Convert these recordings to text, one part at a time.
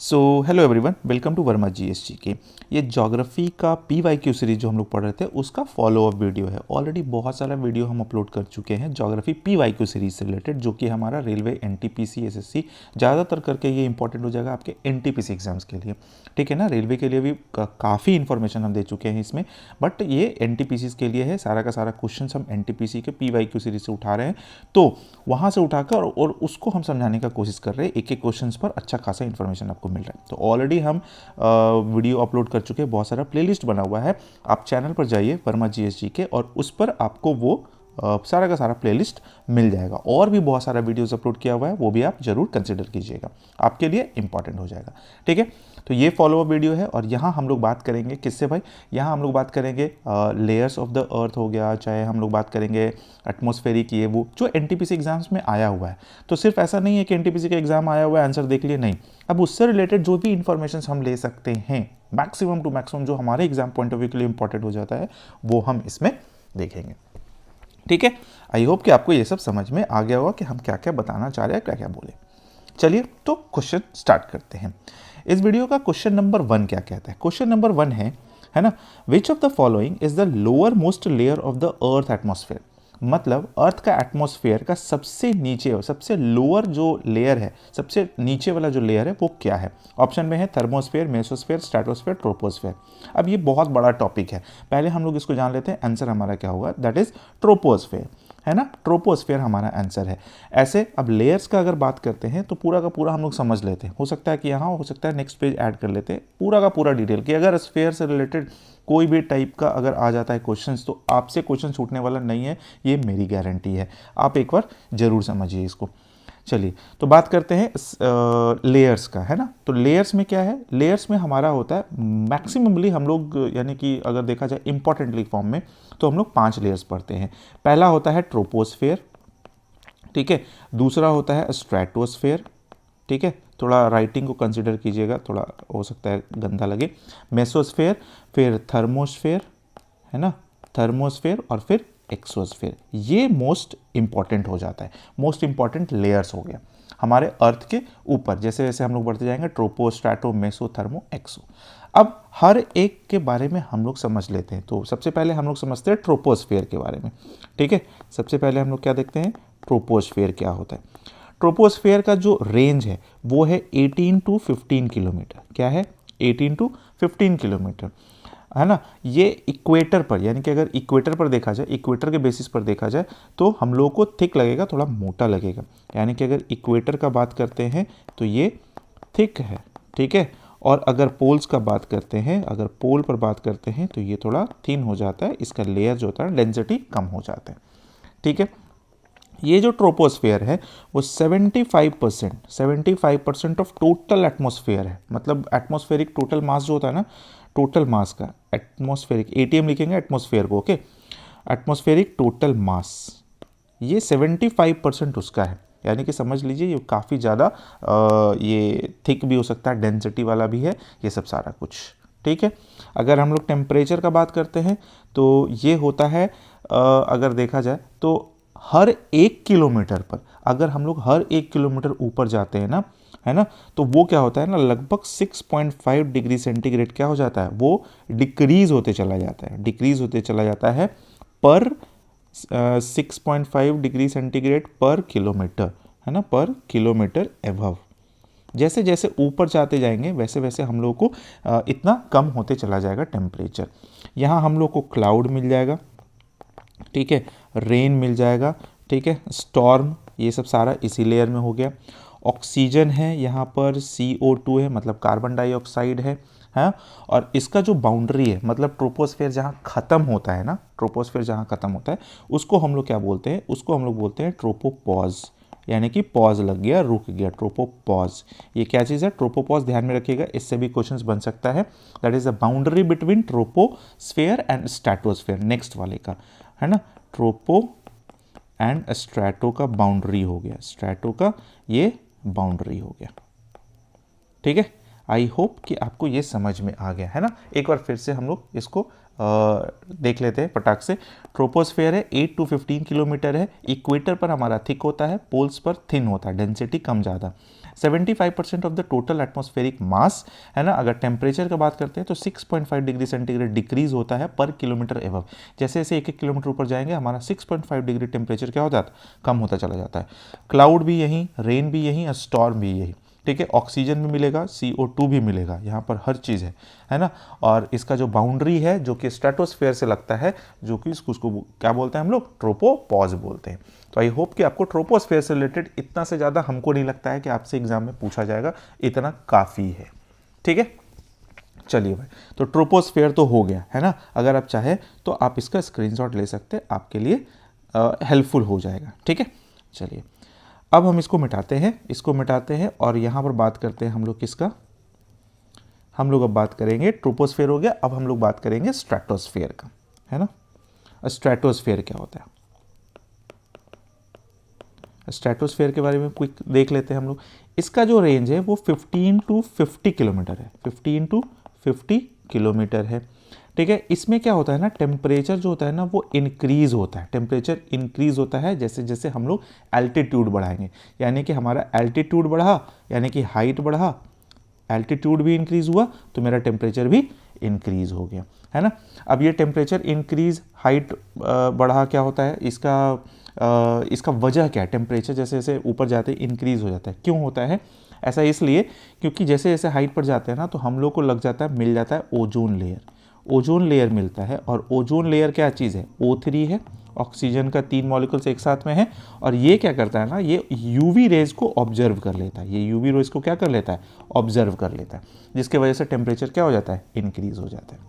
So hello everyone, welcome to Verma GST के। ये geography का पीवाईक्यू सीरीज जो हम लोग पढ़ रहे थे उसका फॉलो अप वीडियो है। ऑलरेडी बहुत सारा वीडियो हम अपलोड कर चुके हैं ज्योग्राफी पीवाईक्यू सीरीज से रिलेटेड, जो कि हमारा रेलवे एनटीपीसी एसएससी ज़्यादातर करके ये इंपॉर्टेंट हो जाएगा आपके एनटीपीसी एग्जाम्स के लिए। ठीक है ना, रेलवे के लिए भी काफ़ी इन्फॉर्मेशन हम दे चुके हैं इसमें, बट ये एनटीपीसी के लिए है। सारा का सारा क्वेश्चन हम एनटीपीसी के पीवाईक्यू सीरीज से उठा रहे हैं, तो वहाँ से उठाकर और उसको हम समझाने का कोशिश कर रहे हैं। एक एक क्वेश्चन पर अच्छा खासा इन्फॉर्मेशन आपको मिल रहा है। तो ऑलरेडी हम वीडियो अपलोड कर चुके हैं, बहुत सारा प्लेलिस्ट बना हुआ है। आप चैनल पर जाइए वर्मा जीएसटी के, और उस पर आपको वो सारा का सारा प्लेलिस्ट मिल जाएगा। और भी बहुत सारा वीडियोस अपलोड किया हुआ है, वो भी आप जरूर कंसिडर कीजिएगा, आपके लिए इंपॉर्टेंट हो जाएगा। ठीक है, तो ये फॉलो अप वीडियो है। और यहाँ हम लोग बात करेंगे किससे भाई, यहाँ हम लोग बात करेंगे लेयर्स ऑफ द अर्थ हो गया, चाहे हम लोग बात करेंगे एटमॉस्फेरिक, ये वो जो एनटीपीसी एग्जाम्स में आया हुआ है। तो सिर्फ ऐसा नहीं है कि एनटीपीसी का एग्जाम आया हुआ है आंसर देख लिए, नहीं। अब उससे रिलेटेड जो भी इंफॉर्मेशन हम ले सकते हैं, मैक्सिमम टू मैक्सिमम जो हमारे एग्जाम पॉइंट ऑफ व्यू के लिए इंपॉर्टेंट हो जाता है, वो हम इसमें देखेंगे। ठीक है, आई होप कि आपको ये सब समझ में आ गया होगा कि हम क्या क्या बताना चाह रहे हैं, क्या क्या बोले। चलिए तो क्वेश्चन स्टार्ट करते हैं। इस वीडियो का क्वेश्चन नंबर 1 क्या कहता है? क्वेश्चन नंबर 1 है ना, विच of the following is the lower most layer of the earth atmosphere. मतलब अर्थ का एटमॉस्फेयर का सबसे नीचे और सबसे लोअर जो लेयर है, सबसे नीचे वाला जो लेयर है, वो क्या है? ऑप्शन में है थर्मोस्फेयर, मेसोस्फेयर, स्ट्रेटोस्फेयर, ट्रोपोस्फेयर। अब ये बहुत बड़ा टॉपिक है, पहले हम लोग इसको जान लेते हैं। आंसर हमारा क्या होगा? दैट इज ट्रोपोस्फेयर, है ना। ट्रोपोस्फेयर हमारा आंसर है। ऐसे अब लेयर्स का अगर बात करते हैं तो पूरा का पूरा हम लोग समझ लेते हैं। हो सकता है कि यहाँ, हो सकता है नेक्स्ट पेज ऐड कर लेते हैं पूरा का पूरा डिटेल, कि अगर स्फेयर से रिलेटेड कोई भी टाइप का अगर आ जाता है क्वेश्चंस, तो आपसे क्वेश्चन छूटने वाला नहीं है, ये मेरी गारंटी है। आप एक बार जरूर समझिए इसको। चलिए तो बात करते हैं लेयर्स का, है ना। तो लेयर्स में क्या है? लेयर्स में हमारा होता है मैक्सिममली हम लोग, यानी कि अगर देखा जाए इंपॉर्टेंटली फॉर्म में, तो हम लोग 5 लेयर्स पढ़ते हैं। पहला होता है ट्रोपोस्फेयर, ठीक है। दूसरा होता है स्ट्रेटोस्फेयर, ठीक है। थोड़ा राइटिंग को कंसिडर कीजिएगा, थोड़ा हो सकता है गंदा लगे। मेसोस्फेयर, फिर थर्मोस्फेयर, है ना, थर्मोस्फेयर, और फिर एक्सोस्फेयर। ये मोस्ट इंपॉर्टेंट हो जाता है, मोस्ट इंपॉर्टेंट लेयर्स हो गया हमारे अर्थ के ऊपर। जैसे जैसे हम लोग बढ़ते जाएंगे, ट्रोपो, स्ट्रैटो, मेसो, थर्मो, एक्सो। अब हर एक के बारे में हम लोग समझ लेते हैं। तो सबसे पहले हम लोग समझते हैं ट्रोपोस्फेयर के बारे में। ठीक है, सबसे पहले हम लोग क्या देखते हैं? ट्रोपोस्फेयर क्या होता है। ट्रोपोस्फेयर का जो रेंज है वो है 18 टू 15 किलोमीटर। क्या है? 18 टू 15 किलोमीटर, है ना। ये इक्वेटर पर, यानी कि अगर इक्वेटर पर देखा जाए, इक्वेटर के बेसिस पर देखा जाए, तो हम लोगों को थिक लगेगा, थोड़ा मोटा लगेगा। यानी कि अगर इक्वेटर का बात करते हैं तो ये थिक है, ठीक है। और अगर पोल्स का बात करते हैं, अगर पोल पर बात करते हैं, तो ये थोड़ा थिन हो जाता है, इसका लेयर जो होता है डेंसिटी कम हो जाता है। ठीक है, ये जो ट्रोपोस्फेयर है वो 75% ऑफ टोटल एटमॉस्फेयर है। मतलब एटमॉस्फेरिक टोटल मास जो होता है ना, टोटल मास का एटमॉस्फेरिक, एटीएम लिखेंगे एटमॉस्फेयर को, ओके। एटमॉस्फेरिक टोटल मास, ये 75% उसका है। यानी कि समझ लीजिए ये काफ़ी ज़्यादा ये थिक भी हो सकता है, डेंसिटी वाला भी है, ये सब सारा कुछ। ठीक है, अगर हम लोग टेम्परेचर का बात करते हैं तो ये होता है, अगर देखा जाए तो हर 1 किलोमीटर पर, अगर हम लोग हर 1 किलोमीटर ऊपर जाते हैं ना, है ना, तो वो क्या होता है ना, लगभग 6.5 डिग्री सेंटीग्रेड क्या हो जाता है, वो डिक्रीज होते चला जाता है, डिक्रीज होते चला जाता है पर 6.5 डिग्री सेंटीग्रेड पर किलोमीटर, है ना, पर किलोमीटर एबव। जैसे जैसे ऊपर जाते जाएंगे वैसे वैसे हम लोग को इतना कम होते चला जाएगा टेम्परेचर। यहाँ हम लोग को क्लाउड मिल जाएगा, ठीक है, रेन मिल जाएगा, ठीक है, स्टॉर्म, ये सब सारा इसी लेयर में हो गया। ऑक्सीजन है यहाँ पर, CO2 है, मतलब कार्बन डाइऑक्साइड है, हाँ। और इसका जो बाउंड्री है, मतलब ट्रोपोस्फेयर जहाँ ख़त्म होता है ना, ट्रोपोस्फेयर जहाँ ख़त्म होता है उसको हम लोग क्या बोलते हैं? उसको हम लोग बोलते हैं ट्रोपोपॉज, यानी कि पॉज लग गया, रुक गया, ट्रोपोपॉज। ये क्या चीज़ है? ट्रोपोपॉज, ध्यान में रखिएगा, इससे भी क्वेश्चंस बन सकता है। That is the boundary between troposphere and stratosphere, next वाले का, है ना। ट्रोपो एंड स्ट्रेटो का बाउंड्री हो गया, स्ट्रेटो का ये बाउंड्री हो गया। ठीक है, आई होप कि आपको ये समझ में आ गया, है ना। एक बार फिर से हम लोग इसको देख लेते हैं फटाक से। ट्रोपोस्फेयर है 8 टू 15 किलोमीटर है, इक्वेटर पर हमारा थिक होता है, पोल्स पर थिन होता है, डेंसिटी कम ज़्यादा। 75% ऑफ द टोटल एटमॉस्फेरिक मास, है ना। अगर टेम्परेचर की बात करते हैं तो 6.5 डिग्री सेंटीग्रेड डिक्रीज होता है पर किलोमीटर एबव। जैसे जैसे 1-1 किलोमीटर ऊपर जाएंगे हमारा 6.5 डिग्री टेम्परेचर क्या हो जाता है, कम होता चला जाता है। क्लाउड भी यहीं, रेन भी यहीं और स्टॉर्म भी यही, ठीक है। ऑक्सीजन भी मिलेगा, CO2 भी मिलेगा, यहाँ पर हर चीज़ है ना। और इसका जो बाउंड्री है जो कि स्ट्रेटोस्फेयर से लगता है, जो कि उसको क्या बोलते हैं हम लोग, ट्रोपोपॉज बोलते हैं। तो आई होप कि आपको ट्रोपोस्फेयर से रिलेटेड इतना से ज़्यादा हमको नहीं लगता है कि आपसे एग्जाम में पूछा जाएगा, इतना काफ़ी है, ठीक है। चलिए भाई, तो ट्रोपोस्फेयर तो हो गया, है ना। अगर आप चाहे तो आप इसका स्क्रीनशॉट ले सकते हैं, आपके लिए हेल्पफुल हो जाएगा, ठीक है। चलिए अब हम इसको मिटाते हैं और यहाँ पर बात करते हैं हम लोग किसका, हम लोग अब बात करेंगे, ट्रोपोस्फेयर हो गया, अब हम लोग बात करेंगे स्ट्रेटोस्फेयर का, है ना। स्ट्रेटोस्फेयर क्या होता है, स्ट्रेटोस्फेयर के बारे में क्विक देख लेते हैं हम लोग। इसका जो रेंज है वो 15 to 50 किलोमीटर है, 15 to 50 किलोमीटर है, ठीक है। इसमें क्या होता है ना, टेम्परेचर जो होता है ना वो इंक्रीज होता है, टेम्परेचर इंक्रीज होता है जैसे जैसे हम लोग एल्टीट्यूड बढ़ाएंगे, यानी कि हमारा एल्टीट्यूड बढ़ा, यानी कि हाइट बढ़ा, एल्टीट्यूड भी इंक्रीज हुआ तो मेरा टेम्परेचर भी इंक्रीज हो गया, है ना। अब ये टेम्परेचर इंक्रीज, हाइट बढ़ा, क्या होता है इसका वजह क्या है, टेम्परेचर जैसे जैसे ऊपर जाते इंक्रीज हो जाता है, क्यों होता है ऐसा, इसलिए क्योंकि जैसे जैसे हाइट पर जाते हैं ना तो हम लोग को लग जाता है, मिल जाता है ओजोन लेयर, ओजोन लेयर मिलता है। और ओजोन लेयर क्या चीज़ है, O3 है, ऑक्सीजन का 3 मॉलिक्यूल्स एक साथ में है, और ये क्या करता है ना, ये यूवी रेज को ऑब्जर्व कर लेता है, ये यूवी रेज को क्या कर लेता है, ऑब्जर्व कर लेता है, जिसके वजह से टेम्परेचर क्या हो जाता है, इंक्रीज हो जाता है।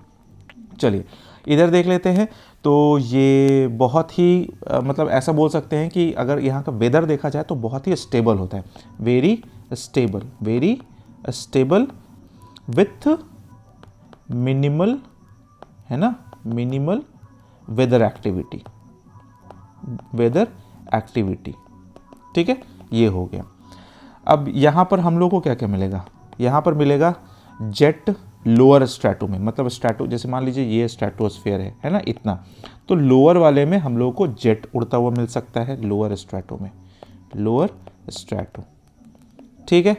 चलिए इधर देख लेते हैं, तो ये बहुत ही मतलब ऐसा बोल सकते हैं कि अगर यहाँ का वेदर देखा जाए तो बहुत ही स्टेबल होता है, वेरी स्टेबल विथ मिनिमल, है ना, मिनिमल वेदर एक्टिविटी, ठीक है। ये हो गया। अब यहाँ पर हम लोग को क्या क्या मिलेगा, यहाँ पर मिलेगा जेट लोअर स्ट्रैटो में, मतलब स्ट्रैटो जैसे मान लीजिए ये स्ट्रैटोस्फेयर है ना इतना, तो लोअर वाले में हम लोग को जेट उड़ता हुआ मिल सकता है, लोअर स्ट्रैटो में, लोअर स्ट्रैटो, ठीक है।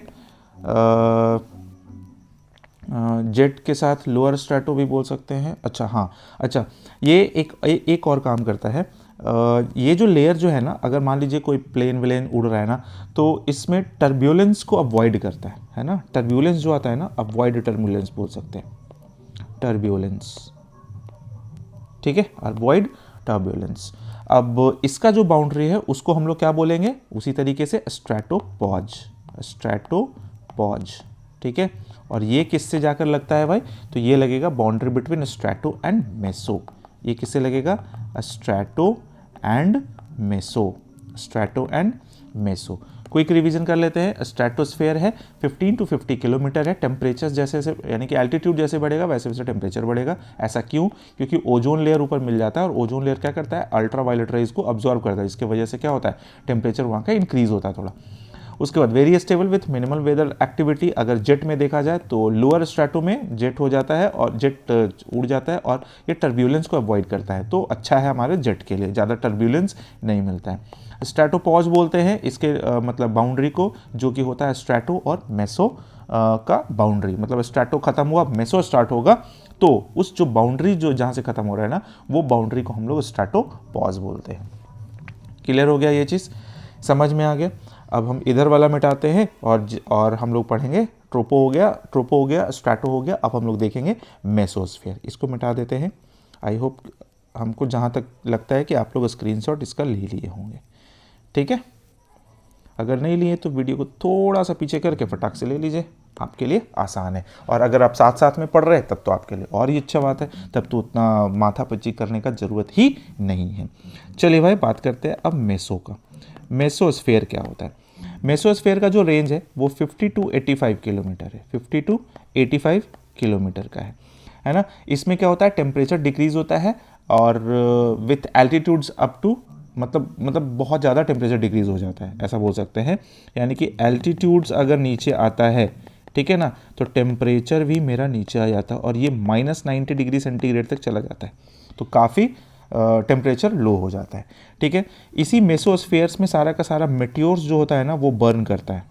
जेट के साथ लोअर स्ट्रैटो भी बोल सकते हैं। अच्छा हाँ, अच्छा ये एक और काम करता है, ये जो लेयर जो है ना, अगर मान लीजिए कोई प्लेन व्लेन उड़ रहा है ना, तो इसमें टर्ब्यूलेंस को अवॉइड करता है ना, टर्ब्यूलेंस जो आता है ना, अवॉइड टर्ब्यूलेंस बोल सकते हैं, टर्ब्यूलेंस, ठीक है, अवॉइड टर्ब्यूलेंस। अब इसका जो बाउंड्री है उसको हम लोग क्या बोलेंगे, उसी तरीके से स्ट्रैटोपॉज, ठीक है। और ये किससे जाकर लगता है भाई, तो ये लगेगा boundary between strato and meso, ये किससे लगेगा, strato and meso. Quick revision कर लेते हैं। स्ट्रैटोस्फेयर है 15 to 50 किलोमीटर है, टेम्परेचर जैसे जैसे यानी कि एल्टीट्यूड जैसे बढ़ेगा वैसे वैसे टेम्परेचर बढ़ेगा। ऐसा क्यों, क्योंकि ओजोन लेयर ऊपर मिल जाता है, और ओजोन लेयर क्या करता है, अल्ट्रावायलेट रेज को अब्जॉर्व करता है, जिसकी वजह से क्या होता है, टेम्परेचर वहाँ का इंक्रीज होता है थोड़ा। उसके बाद very stable with minimal weather activity, अगर जेट में देखा जाए तो लोअर स्ट्रैटो में जेट हो जाता है और जेट उड़ जाता है, और ये टर्ब्यूलेंस को अवॉइड करता है, तो अच्छा है हमारे जेट के लिए, ज़्यादा टर्ब्यूलेंस नहीं मिलता है। स्ट्रैटोपॉज बोलते हैं इसके मतलब बाउंड्री को, जो कि होता है स्ट्रैटो और मेसो का बाउंड्री, मतलब स्ट्रैटो खत्म हुआ, मेसो स्टार्ट होगा, तो उस जो बाउंड्री जो जहाँ से खत्म हो रहा है ना, वो बाउंड्री को हम लोग स्ट्रैटोपॉज बोलते हैं। क्लियर हो गया, ये चीज़ समझ में आ गया। अब हम इधर वाला मिटाते हैं और हम लोग पढ़ेंगे ट्रोपो हो गया, स्ट्रैटो हो गया, अब हम लोग देखेंगे मेसोस्फेयर, इसको मिटा देते हैं। आई होप हमको जहाँ तक लगता है कि आप लोग स्क्रीनशॉट इसका ले लिए होंगे, ठीक है। अगर नहीं लिए तो वीडियो को थोड़ा सा पीछे करके फटाक से ले लीजिए, आपके लिए आसान है। और अगर आप साथ साथ में पढ़ रहे हैं तब तो आपके लिए और ही अच्छा बात है, तब तो उतना माथापच्ची करने का ज़रूरत ही नहीं है। चलिए भाई बात करते हैं अब मेसो का। मेसोस्फेयर क्या होता है, मेसोस्फेयर का जो रेंज है वो 50 to 85 किलोमीटर है, 50 to 85 किलोमीटर का है ना। इसमें क्या होता है, टेम्परेचर डिक्रीज होता है, और विथ एल्टीट्यूड्स अप टू मतलब बहुत ज़्यादा टेम्परेचर डिक्रीज हो जाता है, ऐसा बोल सकते हैं। यानी कि एल्टीट्यूड्स अगर नीचे आता है, ठीक है ना, तो टेम्परेचर भी मेरा नीचे आ जाता है, और ये -90 डिग्री सेंटीग्रेड तक चला जाता है, तो काफ़ी टेम्परेचर लो हो जाता है, ठीक है। इसी मेसोस्फेयर्स में सारा का सारा मेटियोर्स जो होता है ना वो बर्न करता है,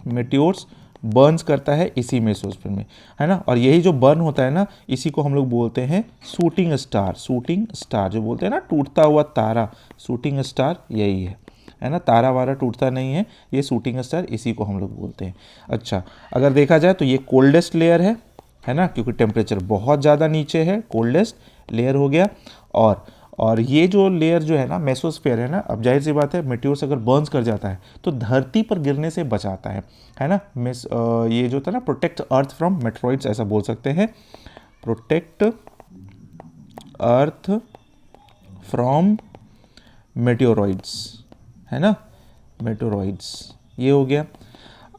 मेट्योर्स बर्न्स करता है इसी मेसोस्फीयर में, है ना। और यही जो बर्न होता है ना, इसी को हम लोग बोलते हैं शूटिंग स्टार। शूटिंग स्टार जो बोलते हैं ना, टूटता हुआ तारा, शूटिंग स्टार यही है ना। तारा वारा टूटता नहीं है, ये शूटिंग स्टार, इसी को हम लोग बोलते हैं। अच्छा, अगर देखा जाए तो ये कोल्डेस्ट लेयर है ना, क्योंकि टेम्परेचर बहुत ज़्यादा नीचे है, कोल्डेस्ट लेयर हो गया। और ये जो लेयर जो है ना, मेसोस्फेयर है ना, अब जाहिर सी बात है मेट्योर्स अगर बर्न्स कर जाता है तो धरती पर गिरने से बचाता है ना। ये जो था ना, प्रोटेक्ट अर्थ फ्रॉम मेट्रॉइड्स, ऐसा बोल सकते हैं, प्रोटेक्ट अर्थ फ्रॉम मेटेओरॉइड्स, है ना, मेटेओरॉइड्स, ये हो गया।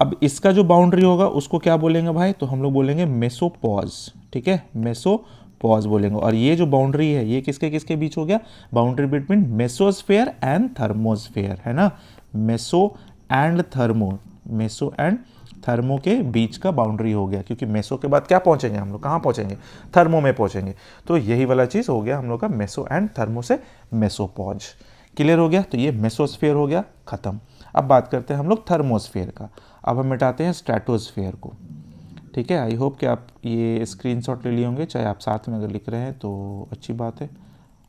अब इसका जो बाउंड्री होगा उसको क्या बोलेंगे भाई, तो हम लोग बोलेंगे मेसोपॉज, ठीक है, मेसोपॉज बोलेंगे। और ये जो बाउंड्री है ये किसके किसके बीच हो गया, boundary between mesosphere and thermosphere, है ना, मेसो एंड थर्मो के बीच का बाउंड्री हो गया, क्योंकि मेसो के बाद क्या पहुंचेंगे हम लोग, कहाँ पहुंचेंगे, थर्मो में पहुंचेंगे। तो यही वाला चीज़ हो गया हम लोग का मेसो एंड थर्मो से मेसोपॉज। क्लियर हो गया, तो ये मेसोस्फेयर हो गया खत्म। अब बात करते हैं हम लोग थर्मोस्फेयर का। अब हम मिटाते हैं स्ट्रेटोस्फेयर को, ठीक है। आई होप कि आप ये स्क्रीनशॉट ले लिए होंगे, चाहे आप साथ में अगर लिख रहे हैं तो अच्छी बात है।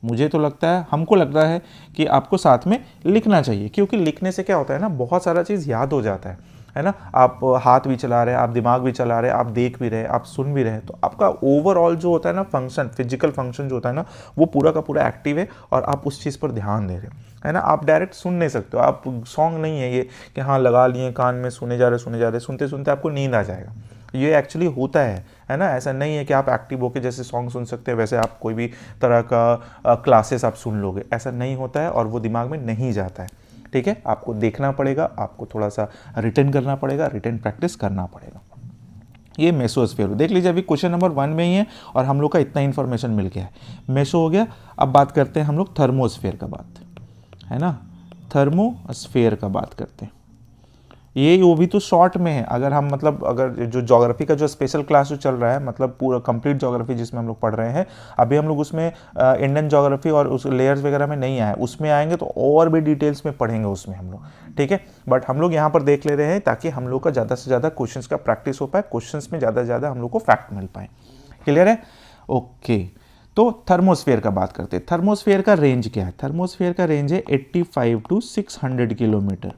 मुझे तो लगता है, हमको लगता है कि आपको साथ में लिखना चाहिए, क्योंकि लिखने से क्या होता है ना, बहुत सारा चीज़ याद हो जाता है ना। आप हाथ भी चला रहे हैं, आप दिमाग भी चला रहे हैं, आप देख भी रहे हैं, आप सुन भी रहे हैं, तो आपका ओवरऑल जो होता है ना फंक्शन, फिजिकल फंक्शन जो होता है ना, वो पूरा का पूरा एक्टिव है और आप उस चीज़ पर ध्यान दे रहे हैं, है ना। आप डायरेक्ट सुन नहीं सकते हो, आप सॉन्ग नहीं है ये कि हाँ लगा लिए कान में, सुने जा रहे, सुनते सुनते आपको नींद आ जाएगा। ये एक्चुअली होता है ना। ऐसा नहीं है कि आप एक्टिव होकर जैसे सॉन्ग सुन सकते हैं वैसे आप कोई भी तरह का क्लासेस आप सुन लोगे, ऐसा नहीं होता है और वो दिमाग में नहीं जाता है, ठीक है। आपको देखना पड़ेगा, आपको थोड़ा सा रिटर्न करना पड़ेगा, रिटर्न प्रैक्टिस करना पड़ेगा। ये मेसोस्फेयर देख लीजिए, अभी क्वेश्चन नंबर 1 में ही है और हम लोग का इतना इन्फॉर्मेशन मिल गया है। मेसो हो गया। अब बात करते हैं हम लोग थर्मोस्फेयर का, बात है ना, थर्मोस्फेयर का बात करते हैं। ये वो भी तो शॉर्ट में है, अगर हम मतलब अगर जो ज्योग्राफी का जो स्पेशल क्लास जो चल रहा है, मतलब पूरा कंप्लीट ज्योग्राफी जिसमें हम लोग पढ़ रहे हैं, अभी हम लोग उसमें इंडियन ज्योग्राफी और उस लेयर्स वगैरह में नहीं आए, उसमें आएंगे तो और भी डिटेल्स में पढ़ेंगे उसमें हम लोग, ठीक है। बट हम लोग यहाँ पर देख ले रहे हैं ताकि हम लोग का ज़्यादा से ज़्यादा क्वेश्चंस का प्रैक्टिस हो पाए, क्वेश्चंस में ज़्यादा से ज़्यादा हम लोग को फैक्ट मिल पाए। क्लियर है, ओके। तो थर्मोस्फेयर का बात करते हैं। थर्मोस्फेयर का रेंज क्या है, थर्मोस्फेयर का रेंज है 85 to 600 किलोमीटर,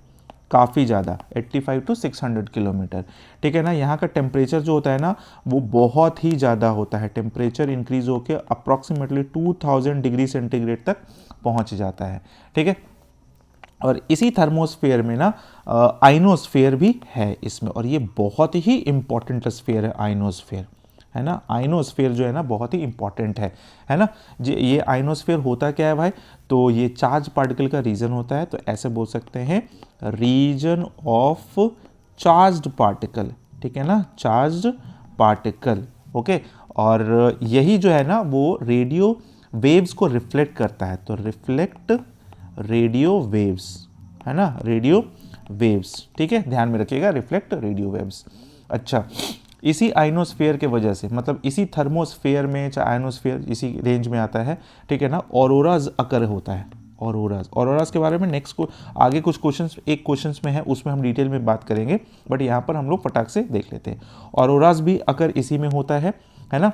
काफ़ी ज़्यादा, 85 to 600 किलोमीटर, ठीक है ना। यहाँ का टेम्परेचर जो होता है ना वो बहुत ही ज़्यादा होता है, टेम्परेचर इंक्रीज होकर अप्रॉक्सीमेटली 2000 डिग्री सेंटीग्रेड तक पहुँच जाता है, ठीक है। और इसी थर्मोस्फेयर में ना आइनोस्फेयर भी है इसमें, और ये बहुत ही इंपॉर्टेंट स्फेयर है आइनोस्फेयर, है ना। आइनोस्फेयर जो है ना बहुत ही इंपॉर्टेंट है ना। ये आइनोस्फेयर होता क्या है भाई, तो ये चार्ज पार्टिकल का रीजन होता है, तो ऐसे बोल सकते हैं रीजन ऑफ चार्ज्ड पार्टिकल, ठीक है ना, चार्ज्ड पार्टिकल, ओके। और यही जो है ना वो रेडियो वेव्स को रिफ्लेक्ट करता है, तो रिफ्लेक्ट रेडियो वेव्स, है ना, रेडियो वेव्स, ठीक है, ध्यान में रखिएगा, रिफ्लेक्ट रेडियो वेव्स। अच्छा, इसी आइनोस्फेयर के वजह से, मतलब इसी थर्मोस्फेयर में चाहे आइनोस्फेयर इसी रेंज में आता है, ठीक है ना, ऑरोराज अकर होता है। ऑरोराज के बारे में नेक्स्ट को आगे कुछ क्वेश्चंस, एक क्वेश्चंस में है उसमें हम डिटेल में बात करेंगे, बट यहाँ पर हम लोग फटाक से देख लेते हैं। ऑरोराज भी अकर इसी में होता है ना।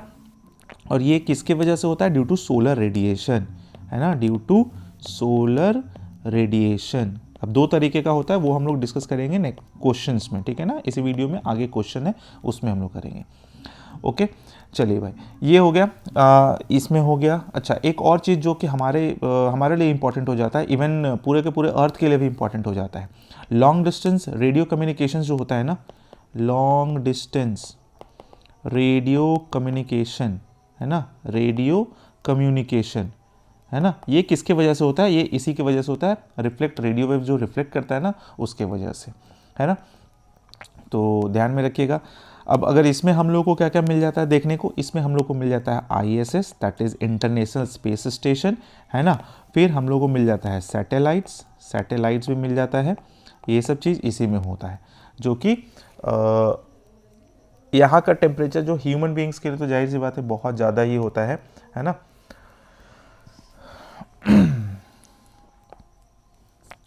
और ये किसके वजह से होता है, ड्यू टू सोलर रेडिएशन, है ना, ड्यू टू सोलर रेडिएशन। अब दो तरीके का होता है, वो हम लोग डिस्कस करेंगे नेक्स्ट क्वेश्चंस में, ठीक है ना, इसी वीडियो में आगे क्वेश्चन है उसमें हम लोग करेंगे, ओके। चलिए भाई, ये हो गया, इसमें हो गया। अच्छा, एक और चीज़ जो कि हमारे लिए इंपॉर्टेंट हो जाता है, इवन पूरे के पूरे अर्थ के लिए भी इंपॉर्टेंट हो जाता है, लॉन्ग डिस्टेंस रेडियो कम्युनिकेशन जो होता है ना, लॉन्ग डिस्टेंस रेडियो कम्युनिकेशन, है ना, रेडियो कम्युनिकेशन, है ना, ये किसके वजह से होता है, ये इसी की वजह से होता है, रिफ्लेक्ट रेडियो वेव जो रिफ्लेक्ट करता है ना उसके वजह से, है ना, तो ध्यान में रखिएगा। अब अगर इसमें हम लोग को क्या क्या मिल जाता है देखने को, इसमें हम लोग को मिल जाता है ISS, that is international space station, है ना। फिर हम लोग को मिल जाता है सैटेलाइट्स भी मिल जाता है, ये सब चीज़ इसी में होता है, जो कि यहाँ का टेम्परेचर जो ह्यूमन बींग्स के लिए तो जाहिर सी बात है बहुत ज़्यादा ही होता है ना।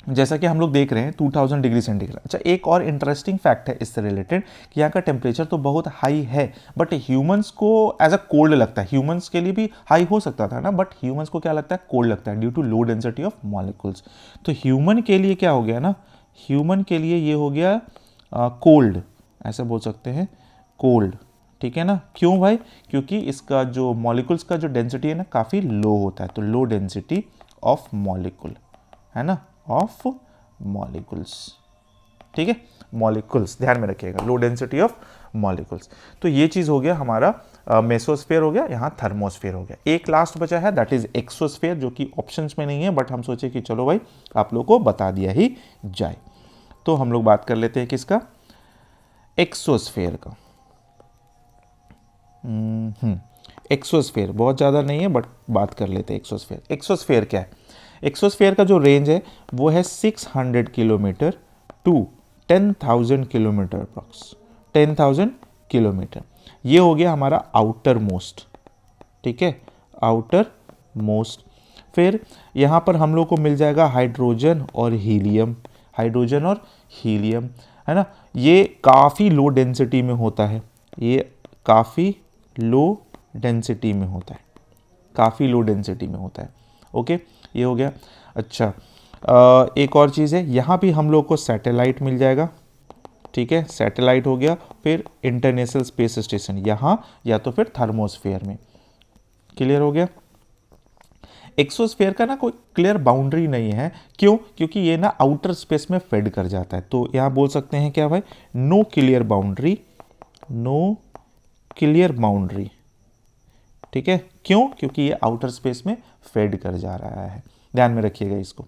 जैसा कि हम लोग देख रहे हैं 2000 डिग्री सेंटीग्रेड। अच्छा, एक और इंटरेस्टिंग फैक्ट है इससे रिलेटेड कि यहाँ का टेम्परेचर तो बहुत हाई है, बट ह्यूमंस को एज अ कोल्ड लगता है। ह्यूमंस के लिए भी हाई हो सकता था ना, बट ह्यूमंस को क्या लगता है, कोल्ड लगता है due to low density of molecules. तो ह्यूमन के लिए क्या हो गया ना, ह्यूमन के लिए ये हो गया कोल्ड, ऐसा बोल सकते हैं कोल्ड, ठीक है ना। क्यों भाई, क्योंकि इसका जो मॉलिक्यूल्स का जो डेंसिटी है ना काफ़ी लो होता है, तो लो डेंसिटी ऑफ मॉलिक्यूल है ना, ऑफ मॉलिक्यूल्स, ठीक है, मॉलिक्यूल्स ध्यान में रखिएगा, लो डेंसिटी ऑफ मॉलिक्यूल्स। तो ये चीज़ हो गया हमारा मेसोस्फेयर हो गया, यहाँ थर्मोस्फेयर हो गया। एक लास्ट बचा है दैट इज एक्सोस्फेयर, जो कि ऑप्शंस में नहीं है, बट हम सोचे कि चलो भाई आप लोग को बता दिया ही जाए। तो हम लोग बात कर लेते हैं किसका, एक्सोस्फेयर का। एक्सोस्फेयर बहुत ज़्यादा नहीं है, बट बात कर लेते हैं एक्सोस्फेयर। एक्सोस्फेयर क्या है, एक्सोस्फेयर का जो रेंज है वो है 600 kilometre to 10,000 kilometre approx, 10,000 kilometre. ये हो गया हमारा आउटर मोस्ट, ठीक है, आउटर मोस्ट। फिर यहाँ पर हम लोग को मिल जाएगा हाइड्रोजन और हीलियम, हाइड्रोजन और हीलियम, है ना। ये काफ़ी लो डेंसिटी में होता है, ये काफ़ी लो डेंसिटी में होता है, काफ़ी लो डेंसिटी में होता है। ओके, ये हो गया। अच्छा, एक और चीज़ है, यहाँ भी हम लोग को सैटेलाइट मिल जाएगा, ठीक है, सैटेलाइट हो गया। फिर इंटरनेशनल स्पेस स्टेशन यहाँ, या तो फिर थर्मोस्फेयर में। क्लियर हो गया। एक्सोस्फेयर का ना कोई क्लियर बाउंड्री नहीं है, क्यों, क्योंकि ये ना आउटर स्पेस में फेड कर जाता है। तो यहाँ बोल सकते हैं क्या भाई, no clear boundary, no clear boundary, ठीक है। क्यों, क्योंकि ये आउटर स्पेस में फेड कर जा रहा है, ध्यान में रखिएगा इसको,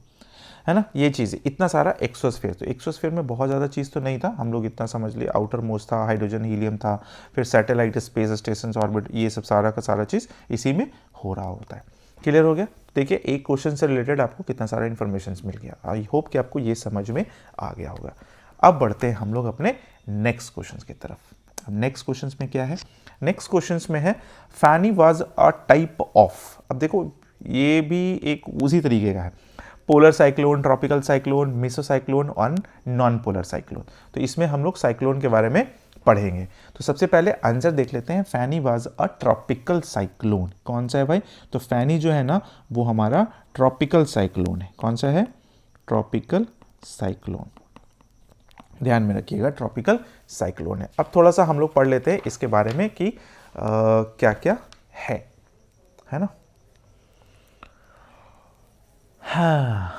है ना। ये चीज़ इतना सारा एक्सोस्फेयर, तो एक्सोस्फेयर में बहुत ज़्यादा चीज़ तो नहीं था, हम लोग इतना समझ लिए, आउटर मोस्ट था, हाइड्रोजन हीलियम था, फिर सैटेलाइट, स्पेस स्टेशन, ऑर्बिट, ये सब सारा का सारा चीज़ इसी में हो रहा होता है। क्लियर हो गया। देखिए, एक क्वेश्चन से रिलेटेड आपको कितना सारा इन्फॉर्मेशन मिल गया। आई होप कि आपको ये समझ में आ गया होगा। अब बढ़ते हैं हम लोग अपने नेक्स्ट क्वेश्चन की तरफ। अब नेक्स्ट क्वेश्चन में क्या है, नेक्स्ट क्वेश्चन में है फैनी वाज अ टाइप ऑफ। अब देखो ये भी एक उसी तरीके का है, पोलर साइक्लोन, ट्रॉपिकल साइक्लोन, मेसोसाइक्लोन और नॉन पोलर साइक्लोन। तो इसमें हम लोग साइक्लोन के बारे में पढ़ेंगे। तो सबसे पहले आंसर देख लेते हैं, फैनी वाज अ ट्रॉपिकल साइक्लोन। कौन सा है भाई, तो फैनी जो है ना वो हमारा ट्रॉपिकल साइक्लोन है। कौन सा है, ट्रॉपिकल साइक्लोन, ध्यान में रखिएगा, ट्रॉपिकल साइक्लोन है। अब थोड़ा सा हम लोग पढ़ लेते हैं इसके बारे में कि क्या क्या है ना। हाँ,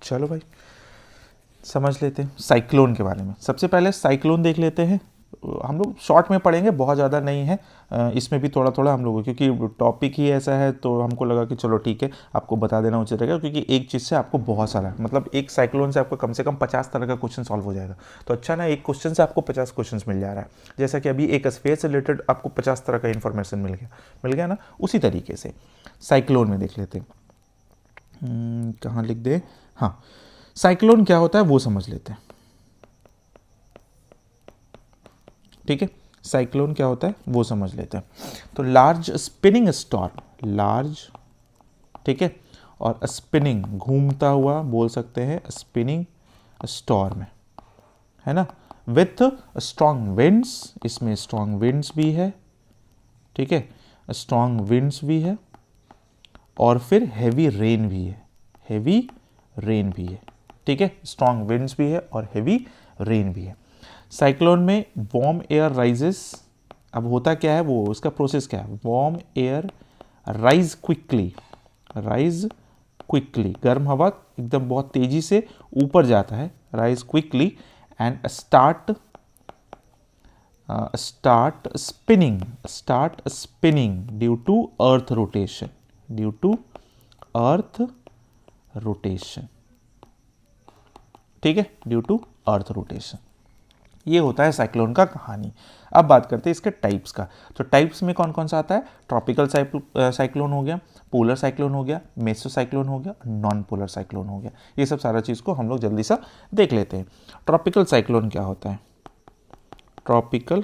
चलो भाई समझ लेते हैं साइक्लोन के बारे में। सबसे पहले साइक्लोन देख लेते हैं, हम लोग शॉर्ट में पढ़ेंगे, बहुत ज़्यादा नहीं है, इसमें भी थोड़ा थोड़ा हम लोग, क्योंकि टॉपिक ही ऐसा है तो हमको लगा कि चलो ठीक है आपको बता देना उचित रहेगा, क्योंकि एक चीज़ से आपको बहुत सारा, मतलब एक साइक्लोन से आपको कम से कम 50 तरह का क्वेश्चन सॉल्व हो जाएगा। तो अच्छा ना, एक क्वेश्चन से आपको 50 क्वेश्चन मिल जा रहा है, जैसा कि अभी एक स्फीयर से रिलेटेड आपको 50 तरह का इन्फॉर्मेशन मिल गया ना, उसी तरीके से साइक्लोन में देख लेते हैं। कहाँ लिख दे, हाँ, साइक्लोन क्या होता है वो समझ लेते हैं, ठीक है। साइक्लोन क्या होता है वो समझ लेते हैं। तो लार्ज स्पिनिंग स्टॉर्म, लार्ज, ठीक है, और स्पिनिंग घूमता हुआ बोल सकते हैं, स्पिनिंग स्टॉर्म है ना, विथ स्ट्रॉन्ग विंड्स, इसमें स्ट्रॉन्ग विंड्स भी है, ठीक है, स्ट्रॉन्ग विंड्स भी है, और फिर हैवी रेन भी है, हैवी रेन भी है, ठीक है, स्ट्रॉन्ग विंड्स भी है और हैवी रेन भी है। साइक्लोन में वार्म एयर राइजेस, अब होता क्या है वो, उसका प्रोसेस क्या है, warm air rise quickly, rise quickly, गर्म हवा एकदम बहुत तेजी से ऊपर जाता है, rise quickly, and start spinning due to earth rotation, due to earth rotation, ठीक है, ड्यू टू अर्थ रोटेशन। ये होता है साइक्लोन का कहानी। अब बात करते हैं इसके टाइप्स का। तो टाइप्स में कौन कौन सा आता है, ट्रॉपिकल साइक्लोन हो गया, पोलर साइक्लोन हो गया, मेसो साइक्लोन हो गया, नॉन पोलर साइक्लोन हो गया। ये सब सारा चीज़ को हम लोग जल्दी सा देख लेते हैं। ट्रॉपिकल साइक्लोन क्या होता है, ट्रॉपिकल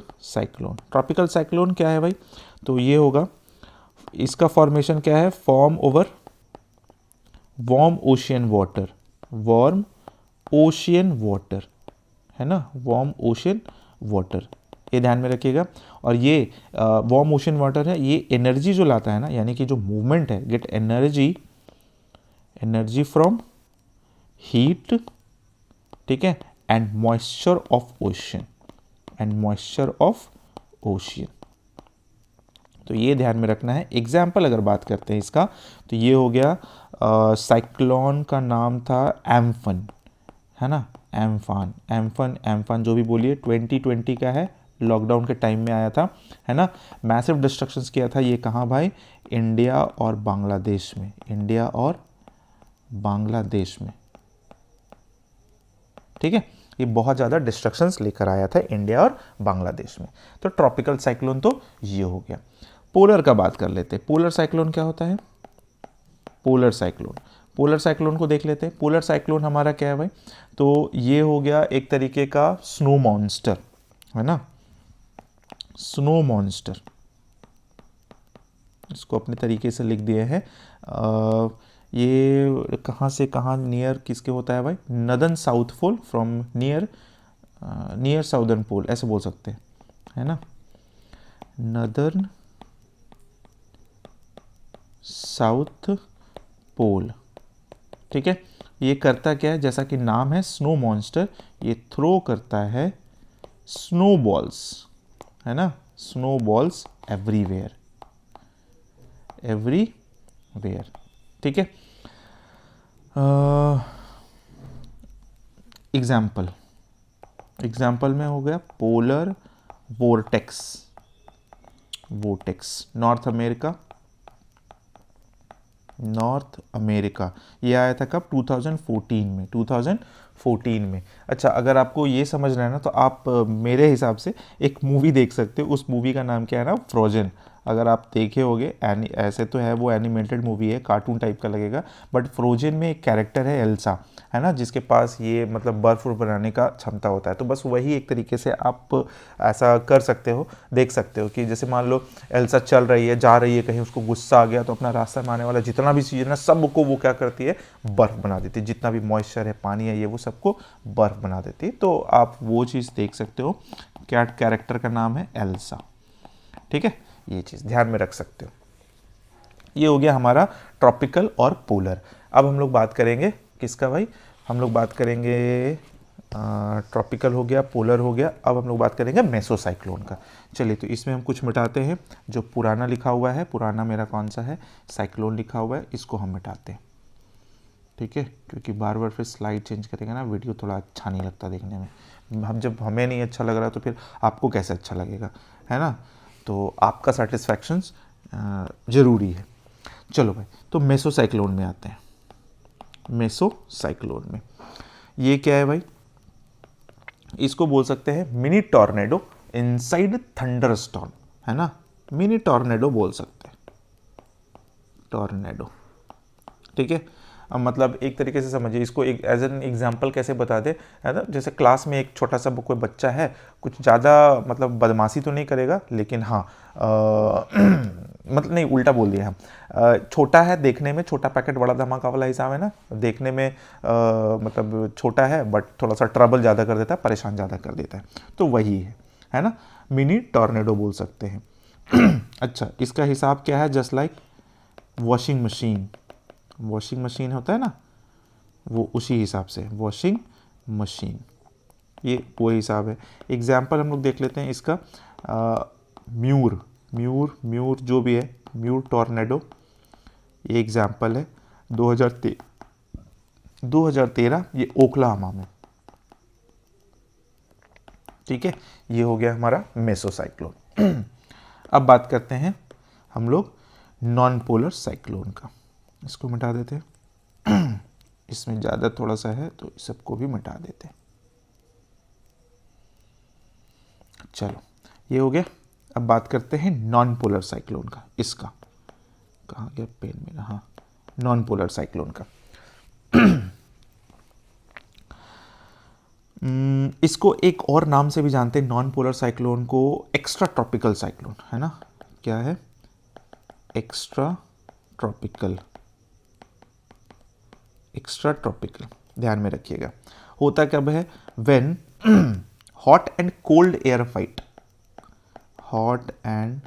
साइक्लोन क्या है भाई, तो ये होगा, इसका फॉर्मेशन क्या है, form over warm ocean water, warm ocean water, है ना, वार्म ओशियन वाटर, ये ध्यान में रखिएगा। और ये वार्म ओशियन वाटर है, ये एनर्जी जो लाता है ना, यानी कि जो मूवमेंट है, get energy, energy from heat, ठीक है, and moisture of ocean, and moisture of ocean. तो ये ध्यान में रखना है। एग्जाम्पल अगर बात करते हैं इसका, तो ये हो गया साइक्लोन का नाम था एम्फन, है ना, एम्फान, एम्फन, एम्फान जो भी बोलिए, 2020 का है, लॉकडाउन के टाइम में आया था, है ना। मैसिव डिस्ट्रक्शंस किया था ये, कहाँ भाई, इंडिया और बांग्लादेश में, इंडिया और बांग्लादेश में, ठीक है। ये बहुत ज़्यादा डिस्ट्रक्शंस लेकर आया था इंडिया और बांग्लादेश में। तो ट्रॉपिकल साइक्लोन तो ये हो गया। पोलर का बात कर लेते हैं। पोलर साइक्लोन क्या होता है? पोलर साइक्लोन, पोलर साइक्लोन को देख लेते हैं। पोलर साइक्लोन हमारा क्या है भाई? तो ये हो गया एक तरीके का स्नो मॉन्स्टर, है ना, स्नो मॉन्स्टर, इसको अपने तरीके से लिख दिए हैं। ये कहाँ से कहाँ नियर किसके होता है भाई? Northern south pole, from near, near southern pole, ऐसे बोल सकते हैं, है ना, नदर्न साउथ पोल, ठीक है। ये करता क्या है? जैसा कि नाम है स्नो मॉन्स्टर, ये थ्रो करता है स्नो बॉल्स, है ना, स्नो बॉल्स एवरीवेयर, एवरीवेयर, ठीक है। एग्जाम्पल, एग्जाम्पल में हो गया polar vortex, vortex, north America, north America, ये आया था कब? 2014 में, 2014 में। अच्छा, अगर आपको ये समझना है ना, तो आप मेरे हिसाब से एक मूवी देख सकते हो। उस मूवी का नाम क्या है ना? फ्रोजन। अगर आप देखे होगे, ऐसे तो है वो एनिमेटेड मूवी है, कार्टून टाइप का लगेगा, बट फ्रोजन में एक कैरेक्टर है एल्सा, है ना, जिसके पास ये मतलब बर्फ बनाने का क्षमता होता है। तो बस वही एक तरीके से आप ऐसा कर सकते हो, देख सकते हो कि जैसे मान लो एल्सा चल रही है, जा रही है कहीं, उसको गुस्सा आ गया, तो अपना रास्ता में आने वाला जितना भी चीज़ है ना, सबको वो क्या करती है? बर्फ़ बना देती है। जितना भी मॉइस्चर है, पानी है, ये वो सबको बर्फ़ बना देती है। तो आप वो चीज़ देख सकते हो। क्या कैरेक्टर का नाम है? एल्सा, ठीक है। ये चीज़ ध्यान में रख सकते हो। ये हो गया हमारा ट्रॉपिकल और पोलर। अब हम लोग बात करेंगे किसका भाई? हम लोग बात करेंगे, ट्रॉपिकल हो गया, पोलर हो गया, अब हम लोग बात करेंगे मेसोसाइक्लोन का। चलिए, तो इसमें हम कुछ मिटाते हैं। जो पुराना लिखा हुआ है, पुराना मेरा कौन सा है? साइक्लोन लिखा हुआ है, इसको हम मिटाते हैं, ठीक है, क्योंकि बार बार फिर स्लाइड चेंज करेंगे ना, वीडियो थोड़ा अच्छा नहीं लगता देखने में। हम जब हमें नहीं अच्छा लग रहा तो फिर आपको कैसे अच्छा लगेगा, है ना। तो आपका सेटिस्फैक्शंस ज़रूरी है। चलो भाई, तो मेसोसाइक्लोन में आते हैं। मेसोसाइक्लोन में ये क्या है भाई? इसको बोल सकते हैं mini tornado inside thunder storm, है ना, मिनी टॉर्नेडो बोल सकते हैं, टॉर्नेडो, ठीक है। अब मतलब एक तरीके से समझिए इसको, एक एज एन एग्जांपल कैसे बता दे, है ना, जैसे क्लास में एक छोटा सा कोई बच्चा है, कुछ ज़्यादा मतलब बदमाशी तो नहीं करेगा, लेकिन हाँ मतलब नहीं, उल्टा बोल दिया हम, छोटा है देखने में, छोटा पैकेट बड़ा धमाका वाला हिसाब है ना, देखने में मतलब छोटा है, बट थोड़ा सा ट्रबल ज़्यादा कर देता है, परेशान ज़्यादा कर देता है, तो वही है ना, मिनी टॉर्नेडो बोल सकते हैं। अच्छा, इसका हिसाब क्या है? Just like washing machine, washing machine होता है ना, वो उसी हिसाब से वॉशिंग मशीन, ये वो हिसाब है। एग्जाम्पल हम लोग देख लेते हैं इसका, म्यूर, म्यूर, म्यूर जो भी है, म्यूर टॉर्नेडो, ये एग्जाम्पल है 2013, ये ओक्लाहोमा में, ठीक है। ये हो गया हमारा मेसोसाइक्लोन। अब बात करते हैं हम लोग नॉन पोलर साइक्लोन का। इसको मिटा देते हैं। इसमें ज़्यादा थोड़ा सा है, तो सबको भी मिटा देते हैं। चलो, ये हो गया। अब बात करते हैं नॉन पोलर साइक्लोन का। इसका कहाँ गया पेन मेरा? हाँ, नॉन पोलर साइक्लोन का। इसको एक और नाम से भी जानते हैं, नॉन पोलर साइक्लोन को एक्स्ट्रा ट्रॉपिकल साइक्लोन, है ना। क्या है? एक्स्ट्रा ट्रॉपिकल एक्स्ट्रा ट्रॉपिकल, ध्यान में रखिएगा। होता कब है? When hot and cold air fight, hot and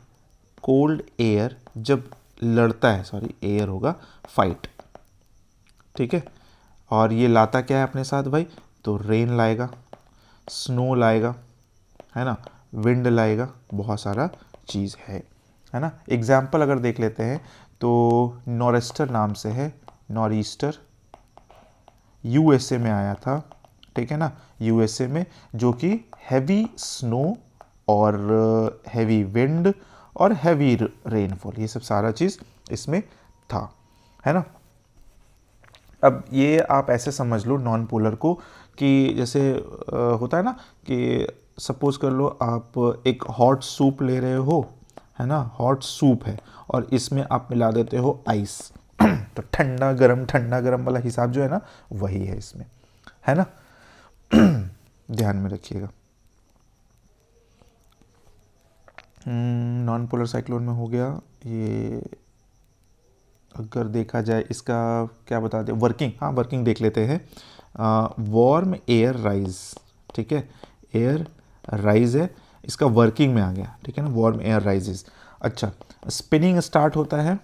cold air जब लड़ता है, सॉरी एयर होगा, फाइट, ठीक है। और ये लाता क्या है अपने साथ भाई? तो रेन लाएगा, स्नो लाएगा, है ना, विंड लाएगा, बहुत सारा चीज़ है ना। एग्जाम्पल अगर देख लेते हैं तो नॉरेस्टर नाम से है, नॉर ईस्टर, यूएसए में आया था, ठीक है ना, यूएसए में, जो कि हैवी स्नो और हैवी विंड और हैवी रेनफॉल, ये सब सारा चीज़ इसमें था, है ना। अब ये आप ऐसे समझ लो नॉन पोलर को कि जैसे होता है ना कि सपोज कर लो आप एक हॉट सूप ले रहे हो, है ना, हॉट सूप है और इसमें आप मिला देते हो आइस तो ठंडा गरम वाला हिसाब जो है ना वही है इसमें, है ना। ध्यान में रखिएगा। नॉन पोलर साइक्लोन में हो गया ये। अगर देखा जाए इसका क्या बता दें, वर्किंग, हाँ वर्किंग देख लेते हैं। वार्म एयर राइज, ठीक है, एयर राइज है, इसका वर्किंग में आ गया, ठीक है ना, वार्म एयर राइजेस। अच्छा, स्पिनिंग स्टार्ट होता है,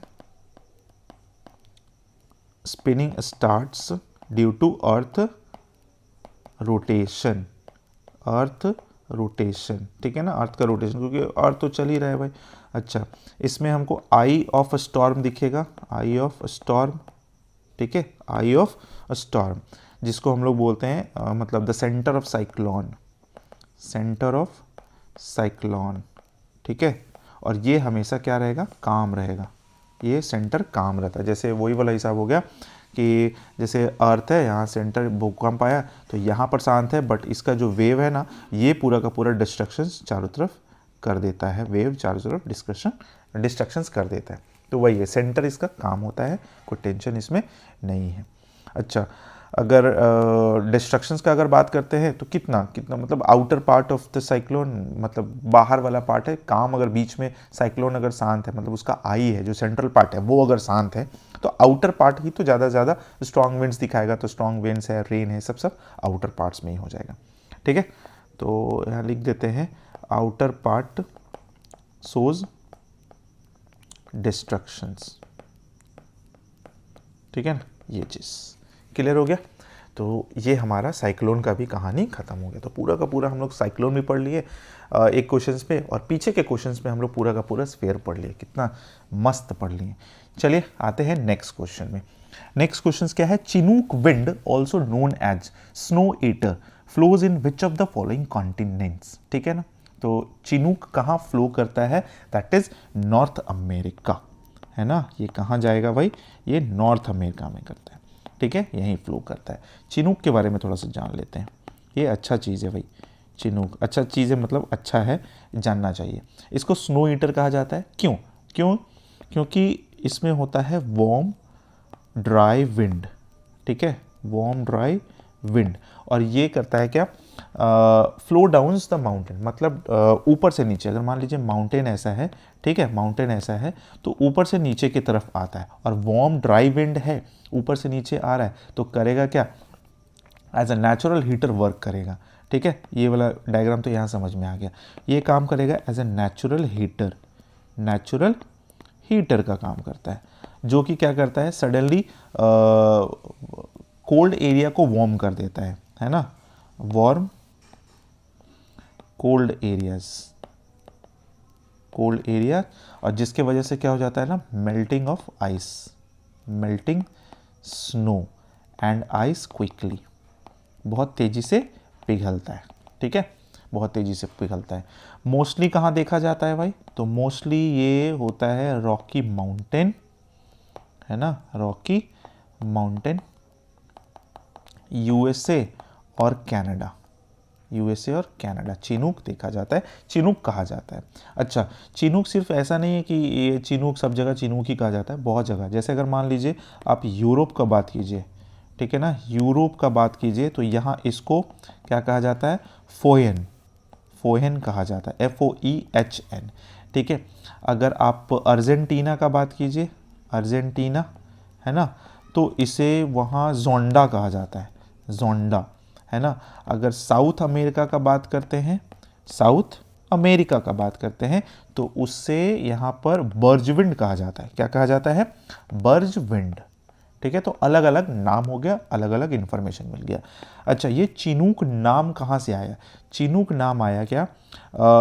spinning starts due to earth rotation, earth rotation, ठीक है ना, अर्थ का रोटेशन, क्योंकि अर्थ तो चल ही रहा है भाई। अच्छा, इसमें हमको आई ऑफ स्टॉर्म दिखेगा, आई ऑफ स्टॉर्म, ठीक है, आई ऑफ स्टॉर्म, जिसको हम लोग बोलते हैं मतलब the centre of cyclone, centre of cyclone, ठीक है। और ये हमेशा क्या रहेगा? काम रहेगा, ये सेंटर काम रहता है। जैसे वही वाला हिसाब हो गया कि जैसे अर्थ है, यहाँ सेंटर भूकंप आया तो यहाँ पर शांत है, बट इसका जो वेव है ना ये पूरा का पूरा डिस्ट्रक्शन चारों तरफ कर देता है, वेव चारों तरफ डिस्ट्रक्शंस कर देता है। तो वही है, सेंटर इसका काम होता है, कोई टेंशन इसमें नहीं है। अच्छा, अगर डिस्ट्रक्शंस का अगर बात करते हैं तो कितना मतलब outer part of the cyclone, मतलब बाहर वाला पार्ट है काम, अगर बीच में साइक्लोन अगर शांत है, मतलब उसका आई है जो सेंट्रल पार्ट है वो अगर शांत है, तो आउटर पार्ट ही तो ज़्यादा से ज़्यादा स्ट्रॉन्ग विंड्स दिखाएगा। तो स्ट्रॉन्ग विंड्स है, रेन है, सब आउटर पार्ट्स में ही हो जाएगा, ठीक है। तो यहाँ लिख देते हैं आउटर पार्ट सोज डिस्ट्रक्शंस, ठीक है ना, ये चीज़ क्लियर हो गया। तो ये हमारा साइक्लोन का भी कहानी खत्म हो गया। तो पूरा का पूरा हम लोग साइक्लोन भी पढ़ लिए एक क्वेश्चंस पे, और पीछे के क्वेश्चंस पे हम लोग पूरा का पूरा स्फीयर पढ़ लिए, कितना मस्त पढ़ लिए। चलिए आते हैं नेक्स्ट क्वेश्चन में। नेक्स्ट क्वेश्चन क्या है? Chinook wind also known as snow eater flows in which of the following continents, ठीक है ना। तो चिनूक कहाँ फ्लो करता है? दैट इज नॉर्थ अमेरिका, है ना। ये कहाँ जाएगा भाई? ये नॉर्थ अमेरिका में करता है, ठीक है, यहीं फ्लो करता है। चिनूक के बारे में थोड़ा सा जान लेते हैं। ये अच्छा चीज़ है भाई, चिनूक अच्छा चीज़ है, मतलब अच्छा है, जानना चाहिए। इसको स्नो ईटर कहा जाता है। क्यों? क्योंकि इसमें होता है वार्म ड्राई विंड, ठीक है, वार्म ड्राई विंड। और ये करता है क्या? फ्लो डाउन्स द माउंटेन, मतलब ऊपर से नीचे, अगर मान लीजिए माउंटेन ऐसा है, ठीक है, माउंटेन ऐसा है तो ऊपर से नीचे की तरफ आता है, और वार्म ड्राई विंड है, ऊपर से नीचे आ रहा है, तो करेगा क्या? As a natural heater work करेगा, ठीक है। ये वाला डायग्राम तो यहाँ समझ में आ गया। ये काम करेगा as a natural heater, natural heater का काम करता है, जो कि क्या करता है? सडनली कोल्ड एरिया को वार्म कर देता है ना, वार्म कोल्ड एरिया, और जिसके वजह से क्या हो जाता है ना, melting of ice, melting snow and ice quickly, बहुत तेज़ी से पिघलता है, ठीक है, बहुत तेज़ी से पिघलता है। मोस्टली कहाँ देखा जाता है भाई? तो मोस्टली ये होता है रॉकी माउंटेन, है ना, रॉकी माउंटेन, यूएसए और कनाडा, यूएसए और कनाडा चिनूक देखा जाता है, चिनूक कहा जाता है। अच्छा, चिनूक सिर्फ ऐसा नहीं है कि ये चिनूक सब जगह चिनूक ही कहा जाता है, बहुत जगह। जैसे अगर मान लीजिए आप यूरोप का बात कीजिए, ठीक है ना, यूरोप का बात कीजिए तो यहाँ इसको क्या कहा जाता है? फोएन, फोएन कहा जाता है, FOEHN, ठीक है। अगर आप अर्जेंटीना का बात कीजिए, अर्जेंटीना, है ना, तो इसे वहाँ जोंडा कहा जाता है, जोंडा, है ना। अगर साउथ अमेरिका का बात करते हैं, साउथ अमेरिका का बात करते हैं, तो उससे यहाँ पर बर्ज विंड कहा जाता है। क्या कहा जाता है? बर्ज विंड। ठीक है, तो अलग अलग नाम हो गया, अलग अलग इंफॉर्मेशन मिल गया। अच्छा, ये चिनूक नाम कहाँ से आया? चिनूक नाम आया क्या,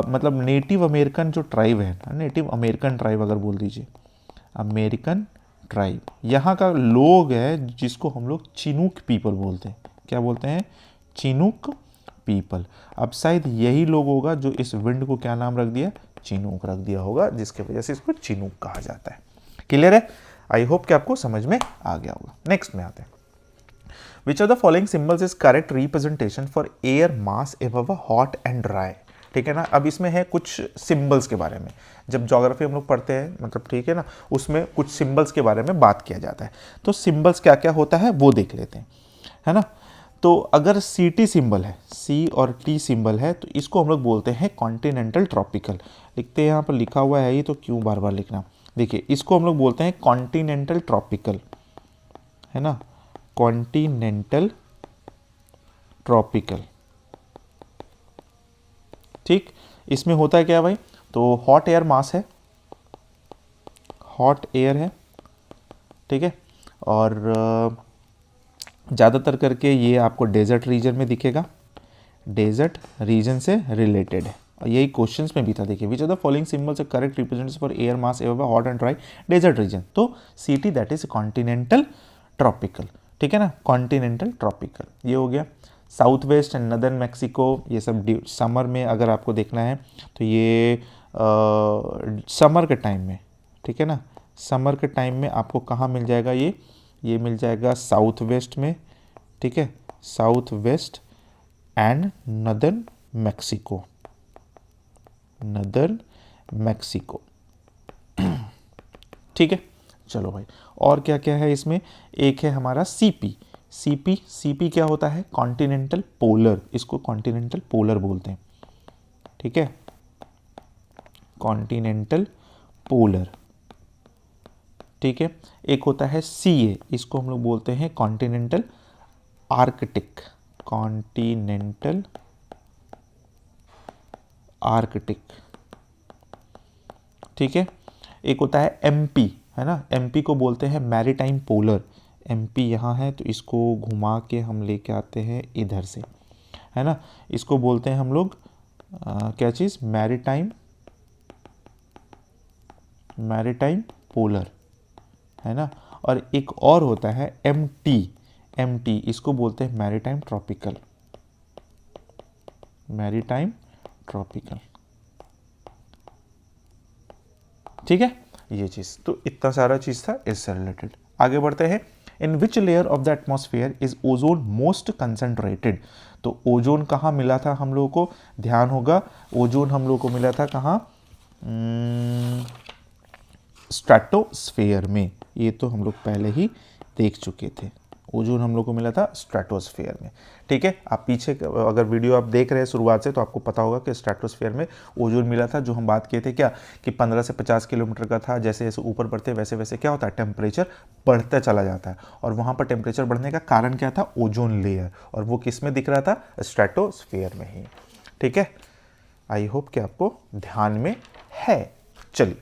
मतलब नेटिव अमेरिकन जो ट्राइब है, नेटिव अमेरिकन ट्राइब अगर बोल दीजिए, अमेरिकन ट्राइब, यहाँ का लोग है जिसको हम लोग चिनूक पीपल बोलते हैं। क्या बोलते हैं? Chinook people. अब शायद यही लोग होगा जो इस विंड को क्या नाम रख दिया? चिनूक रख दिया होगा, जिसके वजह से इसको चिनूक कहा जाता है। क्लियर है? आई होप कि आपको समझ में आ गया होगा। नेक्स्ट में आते हैं। Which of the following symbols is correct representation for air mass above a hot and dry? ठीक है ना। अब इसमें है कुछ सिंबल्स के बारे में, जब ज्योग्राफी हम लोग पढ़ते हैं, मतलब ठीक है ना, उसमें कुछ सिंबल्स के बारे में बात किया जाता है। तो सिंबल्स क्या क्या होता है वो देख लेते हैं, है ना। तो अगर सी टी सिंबल है, सी और टी सिंबल है, तो इसको हम लोग बोलते हैं कॉन्टिनेंटल ट्रॉपिकल। लिखते हैं, यहाँ पर लिखा हुआ है ये, तो क्यों बार बार लिखना। देखिए, इसको हम लोग बोलते हैं कॉन्टिनेंटल ट्रॉपिकल, है ना, कॉन्टिनेंटल ट्रॉपिकल। ठीक, इसमें होता है क्या भाई? तो हॉट एयर मास है, हॉट एयर है, ठीक है, और ज़्यादातर करके ये आपको डेजर्ट रीजन में दिखेगा, डेजर्ट रीजन से रिलेटेड है, और यही क्वेश्चंस में भी था। देखिए, which of the following symbols correct represents for air mass ever hot and dry desert region? तो C T that is continental tropical. ठीक है ना, कॉन्टिनेंटल ट्रॉपिकल ये हो गया। South west and northern Mexico, ये सब समर में अगर आपको देखना है तो ये समर के टाइम में, ठीक है ना, समर के टाइम में आपको कहाँ मिल जाएगा? ये मिल जाएगा साउथ वेस्ट में, ठीक है, south west and northern Mexico, northern Mexico. ठीक है, चलो भाई, और क्या क्या है इसमें? एक है हमारा सीपी। सीपी, सीपी क्या होता है? कॉन्टिनेंटल पोलर, इसको कॉन्टिनेंटल पोलर बोलते हैं। ठीक है, कॉन्टिनेंटल पोलर। ठीक है, एक होता है सी ए, इसको हम लोग बोलते हैं कॉन्टिनेंटल आर्कटिक, कॉन्टिनेंटल आर्कटिक। ठीक है, एक होता है एमपी, है ना, एमपी को बोलते हैं मैरीटाइम पोलर। एमपी यहाँ है तो इसको घुमा के हम लेके आते हैं इधर से, है ना, इसको बोलते हैं हम लोग क्या चीज़? मैरीटाइम, मैरीटाइम पोलर, है ना। और एक और होता है एम टी, एम टी, इसको बोलते हैं मैरीटाइम ट्रॉपिकल, मैरीटाइम ट्रॉपिकल। ठीक है, ये चीज़, तो इतना सारा चीज़ था इससे रिलेटेड। आगे बढ़ते हैं। In which layer of the atmosphere is ozone most concentrated? तो ओजोन कहाँ मिला था हम लोगों को? ध्यान होगा, ओजोन हम लोगों को मिला था कहाँ? स्ट्रेटोस्फेयर में। ये तो हम लोग पहले ही देख चुके थे, ओजोन हम लोग को मिला था स्ट्रेटोस्फेयर में। ठीक है, आप पीछे अगर वीडियो आप देख रहे हैं शुरुआत से, तो आपको पता होगा कि स्ट्रेटोस्फेयर में ओजोन मिला था, जो हम बात किए थे क्या, कि 15 से 50 किलोमीटर का था। जैसे जैसे ऊपर बढ़ते वैसे वैसे क्या होता है, टेम्परेचर बढ़ता चला जाता है, और वहाँ पर टेम्परेचर बढ़ने का कारण क्या था? ओजोन लेयर, और वो किस में दिख रहा था? स्ट्रेटोस्फेयर में ही। ठीक है, आई होप कि आपको ध्यान में है। चलिए,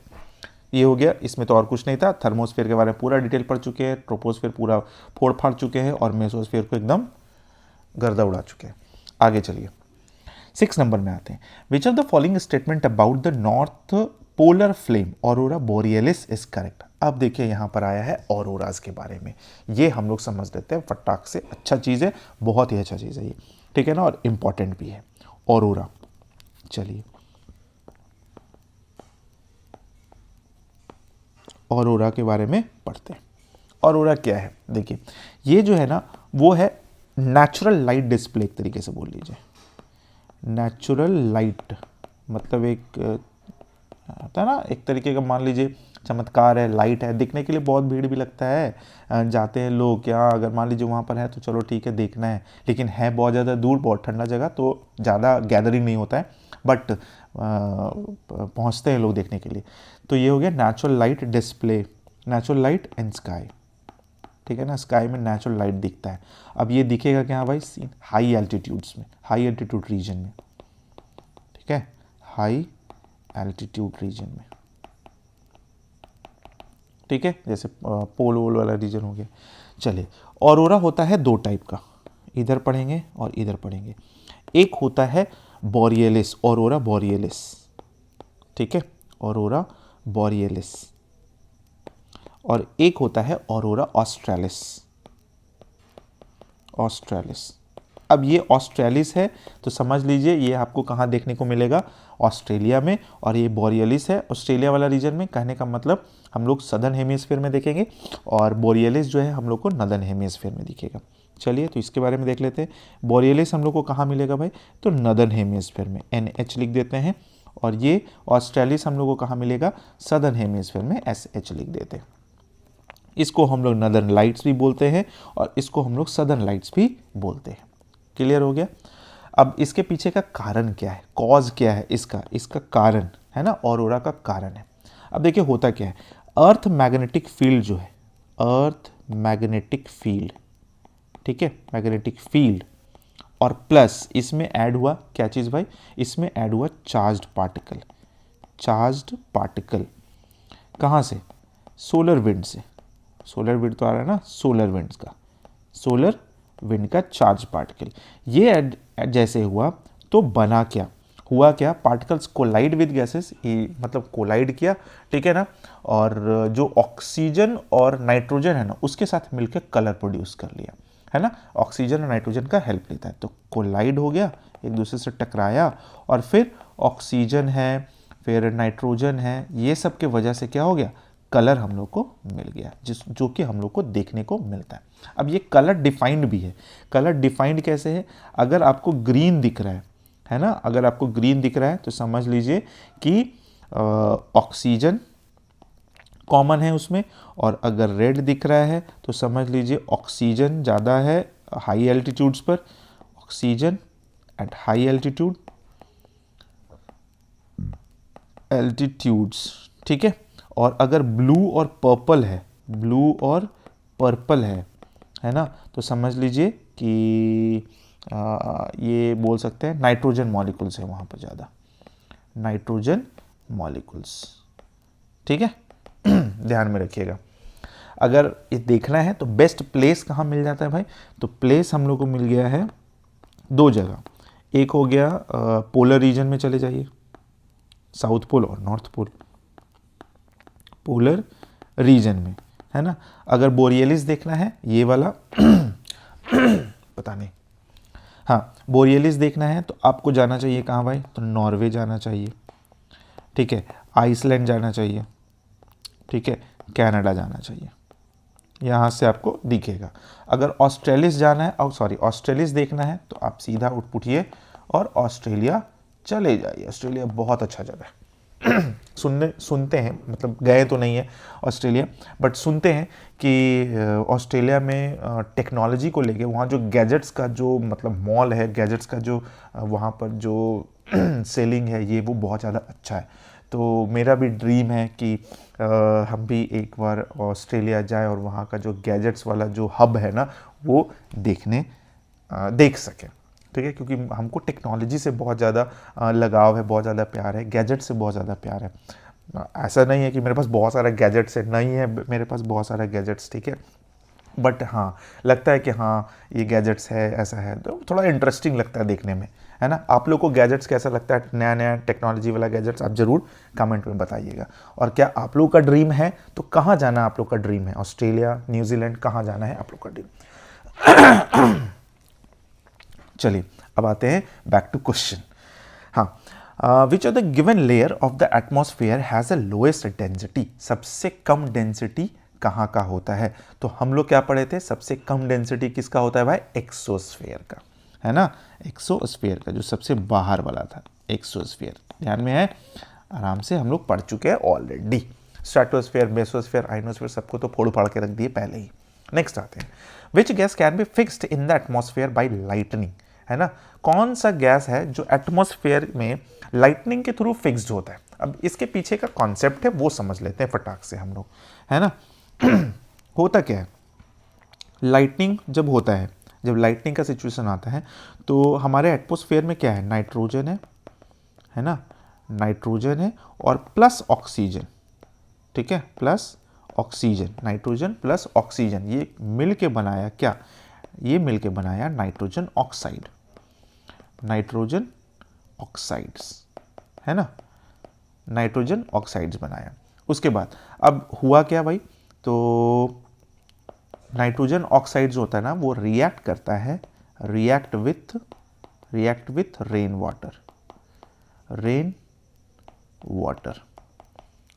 ये हो गया, इसमें तो और कुछ नहीं था। थर्मोस्फेयर के बारे में पूरा डिटेल पढ़ चुके हैं, ट्रोपोस्फेयर पूरा फोड़ फाड़ चुके हैं, और मेसोस्फेयर को एकदम गर्दा उड़ा चुके हैं। आगे चलिए, 6 नंबर में आते हैं। Which of the following statement about the north polar flame aurora borealis is correct? अब देखिए, यहाँ पर आया है ऑरोराज के बारे में, ये हम लोग समझ लेते हैं फटाक से। अच्छा चीज़ है, बहुत ही अच्छा चीज़ है ये, ठीक है ना, और इम्पॉर्टेंट भी है ऑरोरा। चलिए, ऑरोरा के बारे में पढ़ते हैं। ऑरोरा क्या है? देखिए, ये जो है ना, वो है नेचुरल लाइट डिस्प्ले, एक तरीके से बोल लीजिए। नेचुरल लाइट मतलब एक होता है ना, एक तरीके का, मान लीजिए चमत्कार है, लाइट है, दिखने के लिए बहुत भीड़ भी लगता है, जाते हैं लोग, क्या अगर मान लीजिए वहाँ पर है तो चलो ठीक है देखना है, लेकिन है बहुत ज़्यादा दूर, बहुत ठंडा जगह, तो ज़्यादा गैदरिंग नहीं होता है, बट पहुँचते हैं लोग देखने के लिए। तो ये हो गया natural light display, natural light in sky. ठीक है ना, स्काई में नेचुरल लाइट दिखता है। अब ये दिखेगा क्या भाई, सीन हाई एल्टीट्यूड्स में, हाई एल्टीट्यूड रीजन में, ठीक है, हाई एल्टीट्यूड रीजन में, ठीक है, जैसे पोल वोल वाला रीजन हो गया। चलिए, ऑरोरा होता है दो टाइप का, इधर पढ़ेंगे और इधर पढ़ेंगे। एक होता है बोरियलिस, ऑरोरा बोरियलिस, ठीक है, ऑरोरा बोरियलिस, और एक होता है ऑरोरा ऑस्ट्रेलिस, ऑस्ट्रेलिस। अब ये ऑस्ट्रेलिस है तो समझ लीजिए ये आपको कहाँ देखने को मिलेगा, ऑस्ट्रेलिया में, और ये बोरियलिस है ऑस्ट्रेलिया वाला रीजन में। कहने का मतलब हम लोग सदर्न हेमिस्फीयर में देखेंगे और बोरियलिस जो है हम लोग को नदर्न हेमिस्फीयर में दिखेगा। चलिए तो इसके बारे में देख लेते हैं। बोरियलिस हम लोग को कहाँ मिलेगा भाई, तो नदर्न हेमिस्फीयर में, NH लिख देते हैं, और ये ऑस्ट्रेलिस हम लोग को कहाँ मिलेगा, सदर्न हेमिस्फीयर में, SH लिख देते हैं। इसको हम लोग नदर्न लाइट्स भी बोलते हैं और इसको हम लोग सदर्न लाइट्स भी बोलते हैं। क्लियर हो गया। अब इसके पीछे का कारण क्या है, कॉज क्या है इसका कारण है ना, ऑरोरा का कारण है। अब देखिए होता क्या है, अर्थ मैग्नेटिक फील्ड जो है, अर्थ मैग्नेटिक फील्ड, ठीक है, मैग्नेटिक फील्ड, और प्लस इसमें ऐड हुआ क्या चीज़ भाई, इसमें ऐड हुआ चार्ज्ड पार्टिकल, चार्ज्ड पार्टिकल कहाँ से, सोलर विंड से, सोलर विंड तो आ रहा है ना, सोलर विंड्स का, सोलर विंड का चार्ज पार्टिकल, ये ऐड जैसे हुआ तो बना क्या, हुआ क्या, पार्टिकल्स कोलाइड विद गैसेस, मतलब कोलाइड किया, ठीक है ना, और जो ऑक्सीजन और नाइट्रोजन है ना उसके साथ मिलकर कलर प्रोड्यूस कर लिया, है ना, ऑक्सीजन और नाइट्रोजन का हेल्प लेता है, तो कोलाइड हो गया, एक दूसरे से टकराया, और फिर ऑक्सीजन है, फिर नाइट्रोजन है, ये सब के वजह से क्या हो गया, कलर हम लोग को मिल गया, जो कि हम लोग को देखने को मिलता है। अब ये कलर डिफाइंड भी है। कलर डिफाइंड कैसे है, अगर आपको ग्रीन दिख रहा है ना, अगर आपको ग्रीन दिख रहा है तो समझ लीजिए कि ऑक्सीजन कॉमन है उसमें, और अगर रेड दिख रहा है तो समझ लीजिए ऑक्सीजन ज़्यादा है हाई एल्टीट्यूड्स पर, ऑक्सीजन एट हाई एल्टीट्यूड्स, ठीक है। और अगर ब्लू और पर्पल है, ब्लू और पर्पल है ना, तो समझ लीजिए कि ये बोल सकते हैं नाइट्रोजन मॉलिक्यूल्स है वहाँ पर ज़्यादा, नाइट्रोजन मॉलिक्यूल्स, ठीक है। ध्यान में रखिएगा। अगर ये देखना है तो बेस्ट प्लेस कहाँ मिल जाता है भाई, तो प्लेस हम लोग को मिल गया है दो जगह, एक हो गया पोलर रीजन में चले जाइए, साउथ पोल और नॉर्थ पोल, पोलर रीजन में, है ना। अगर बोरियलिस देखना है ये वाला पता नहीं, हाँ बोरियलिस देखना है तो आपको जाना चाहिए कहाँ भाई, तो नॉर्वे जाना चाहिए, ठीक है, आइसलैंड जाना चाहिए, ठीक है, कनाडा जाना चाहिए, यहाँ से आपको दिखेगा। अगर ऑस्ट्रेलिस जाना है, ऑस्ट्रेलिस देखना है तो आप सीधा उठिए और ऑस्ट्रेलिया चले जाइए। ऑस्ट्रेलिया बहुत अच्छा जगह है। सुनते हैं, मतलब गए तो नहीं है ऑस्ट्रेलिया, बट सुनते हैं कि ऑस्ट्रेलिया में टेक्नोलॉजी को लेके वहाँ जो गैजेट्स का जो मतलब मॉल है, गैजेट्स का जो वहाँ पर जो सेलिंग है ये वो बहुत ज़्यादा अच्छा है। तो मेरा भी ड्रीम है कि हम भी एक बार ऑस्ट्रेलिया जाएं और वहाँ का जो गैजेट्स वाला जो हब है ना वो देख सकें, ठीक है, क्योंकि हमको टेक्नोलॉजी से बहुत ज़्यादा लगाव है, बहुत ज़्यादा प्यार है, गैजेट से बहुत ज़्यादा प्यार है। ऐसा नहीं है कि मेरे पास बहुत सारा गैजेट्स है, नहीं है मेरे पास बहुत सारा गैजेट्स, ठीक है, बट हाँ लगता है कि हाँ ये गैजेट्स है, ऐसा है, तो थोड़ा इंटरेस्टिंग लगता है देखने में, है ना। आप लोग को गैजेट्स कैसा लगता है, नया नया टेक्नोलॉजी वाला गैजेट्स, आप ज़रूर कमेंट में बताइएगा। और क्या आप लोग का ड्रीम है, तो कहाँ जाना आप लोग का ड्रीम है, ऑस्ट्रेलिया, न्यूजीलैंड, कहाँ जाना है आप लोग का ड्रीम। चलिए अब आते हैं बैक टू क्वेश्चन। हाँ, which of the given layer of the atmosphere has a lowest density, सबसे कम डेंसिटी कहाँ का होता है। तो हम लोग क्या पढ़े थे, सबसे कम डेंसिटी किसका होता है भाई, एक्सोस्फेयर का, है ना, एक्सोस्फेयर का, जो सबसे बाहर वाला था एक्सोस्फेयर, ध्यान में है, आराम से हम लोग पढ़ चुके हैं ऑलरेडी। स्ट्रेटोस्फेयर, मेसोस्फेयर, आइनोस्फेयर सबको तो फोड़ फाड़ के रख दिए पहले ही। नेक्स्ट आते हैं, विच gas can be fixed in the atmosphere by lightning, है ना, कौन सा गैस है जो एटमॉस्फेयर में लाइटनिंग के थ्रू फिक्स्ड होता है। अब इसके पीछे का कॉन्सेप्ट है वो समझ लेते हैं फटाक से हम लोग, है ना। होता क्या है, लाइटनिंग जब होता है, जब लाइटनिंग का सिचुएशन आता है तो हमारे एटमॉस्फेयर में क्या है, नाइट्रोजन है ना, नाइट्रोजन है और प्लस ऑक्सीजन, ठीक है, plus oxygen, nitrogen plus oxygen, ये मिल के बनाया क्या, ये मिल के बनाया नाइट्रोजन ऑक्साइड, नाइट्रोजन ऑक्साइड्स, है ना, नाइट्रोजन ऑक्साइड्स बनाया। उसके बाद अब हुआ क्या भाई, तो नाइट्रोजन ऑक्साइड्स होता है ना, वो रिएक्ट करता है, react with rain water, rain water,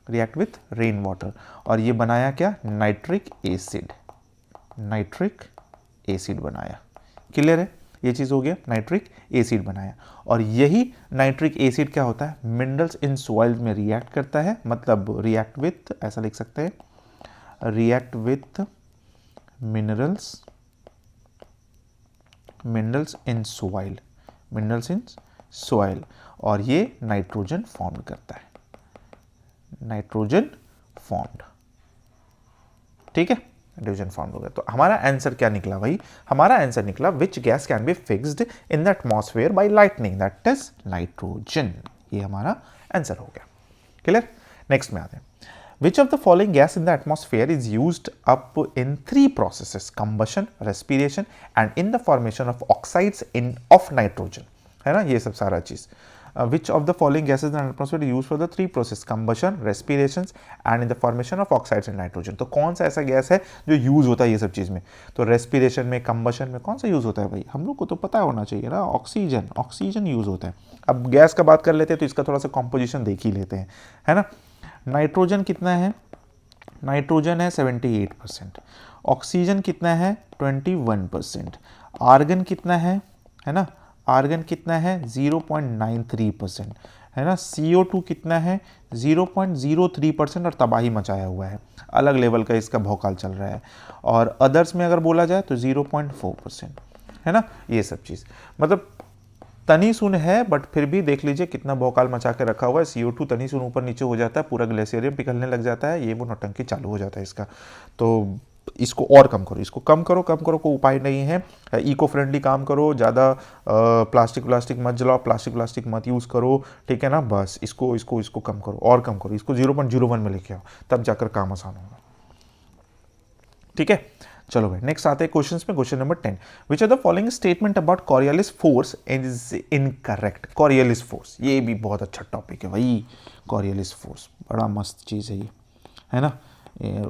react with rain water, और ये बनाया क्या, नाइट्रिक एसिड, नाइट्रिक एसिड बनाया। क्लियर है, ये चीज़ हो गया, नाइट्रिक एसिड बनाया। और यही नाइट्रिक एसिड क्या होता है, मिनरल्स इन सॉइल में रिएक्ट करता है, मतलब रिएक्ट विथ, ऐसा लिख सकते हैं, react with minerals, minerals in soil, minerals in soil, और ये नाइट्रोजन फॉर्म करता है, नाइट्रोजन फॉर्म्ड, ठीक है, नाइट्रोजन फॉर्म हो गया। तो हमारा आंसर क्या निकला भाई, हमारा आंसर निकला which gas can be fixed in the atmosphere by lightning, that is nitrogen, ये हमारा आंसर हो गया। क्लियर, नेक्स्ट में आते हैं। Which of the following gas in the atmosphere is used up in 3 processes, combustion, respiration and in the formation of oxides of nitrogen, है ना, ये सब सारा चीज। Which of the following gases in the atmosphere is used for the 3 process, combustion, respirations and in the formation of oxides in nitrogen? तो कौन सा ऐसा गैस है जो यूज होता है ये सब चीज में, तो रेस्पिरेशन में, कंबशन में कौन सा यूज होता है भाई, हम लोग को तो पता होना चाहिए ना, ऑक्सीजन, ऑक्सीजन यूज होता है। अब गैस का बात कर लेते हैं तो इसका थोड़ा सा कॉम्पोजिशन देख ही लेते हैं, है ना। नाइट्रोजन कितना है, नाइट्रोजन है 78%, ऑक्सीजन कितना है 21%, आर्गन कितना है ना, आर्गन कितना है 0.93%, है ना, CO2 कितना है 0.03% और तबाही मचाया हुआ है, अलग लेवल का इसका भौकाल चल रहा है। और अदर्स में अगर बोला जाए तो 0.4%, है ना, ये सब चीज़ मतलब तनी सुन है, बट फिर भी देख लीजिए कितना भौकाल मचा के रखा हुआ है। CO2 तनी सुन ऊपर नीचे हो जाता है, पूरा ग्लेशियरियम पिघलने लग जाता है, ये वो नौटंकी चालू हो जाता है इसका। तो इसको और कम करो, इसको कम करो, कम करो, कोई उपाय नहीं है। इको फ्रेंडली काम करो, ज़्यादा प्लास्टिक मत जलाओ, प्लास्टिक मत यूज़ करो, ठीक है ना, बस इसको कम करो और कम करो, इसको 0.01 में लेके आओ, तब जाकर काम आसान होगा, ठीक है। चलो भाई नेक्स्ट आते हैं क्वेश्चंस में। Question number 10, which are the following statement about Coriolis force is incorrect. Coriolis force, ये भी बहुत अच्छा टॉपिक है भाई, कॉरियोलिस फोर्स बड़ा मस्त चीज़ है ये, है ना,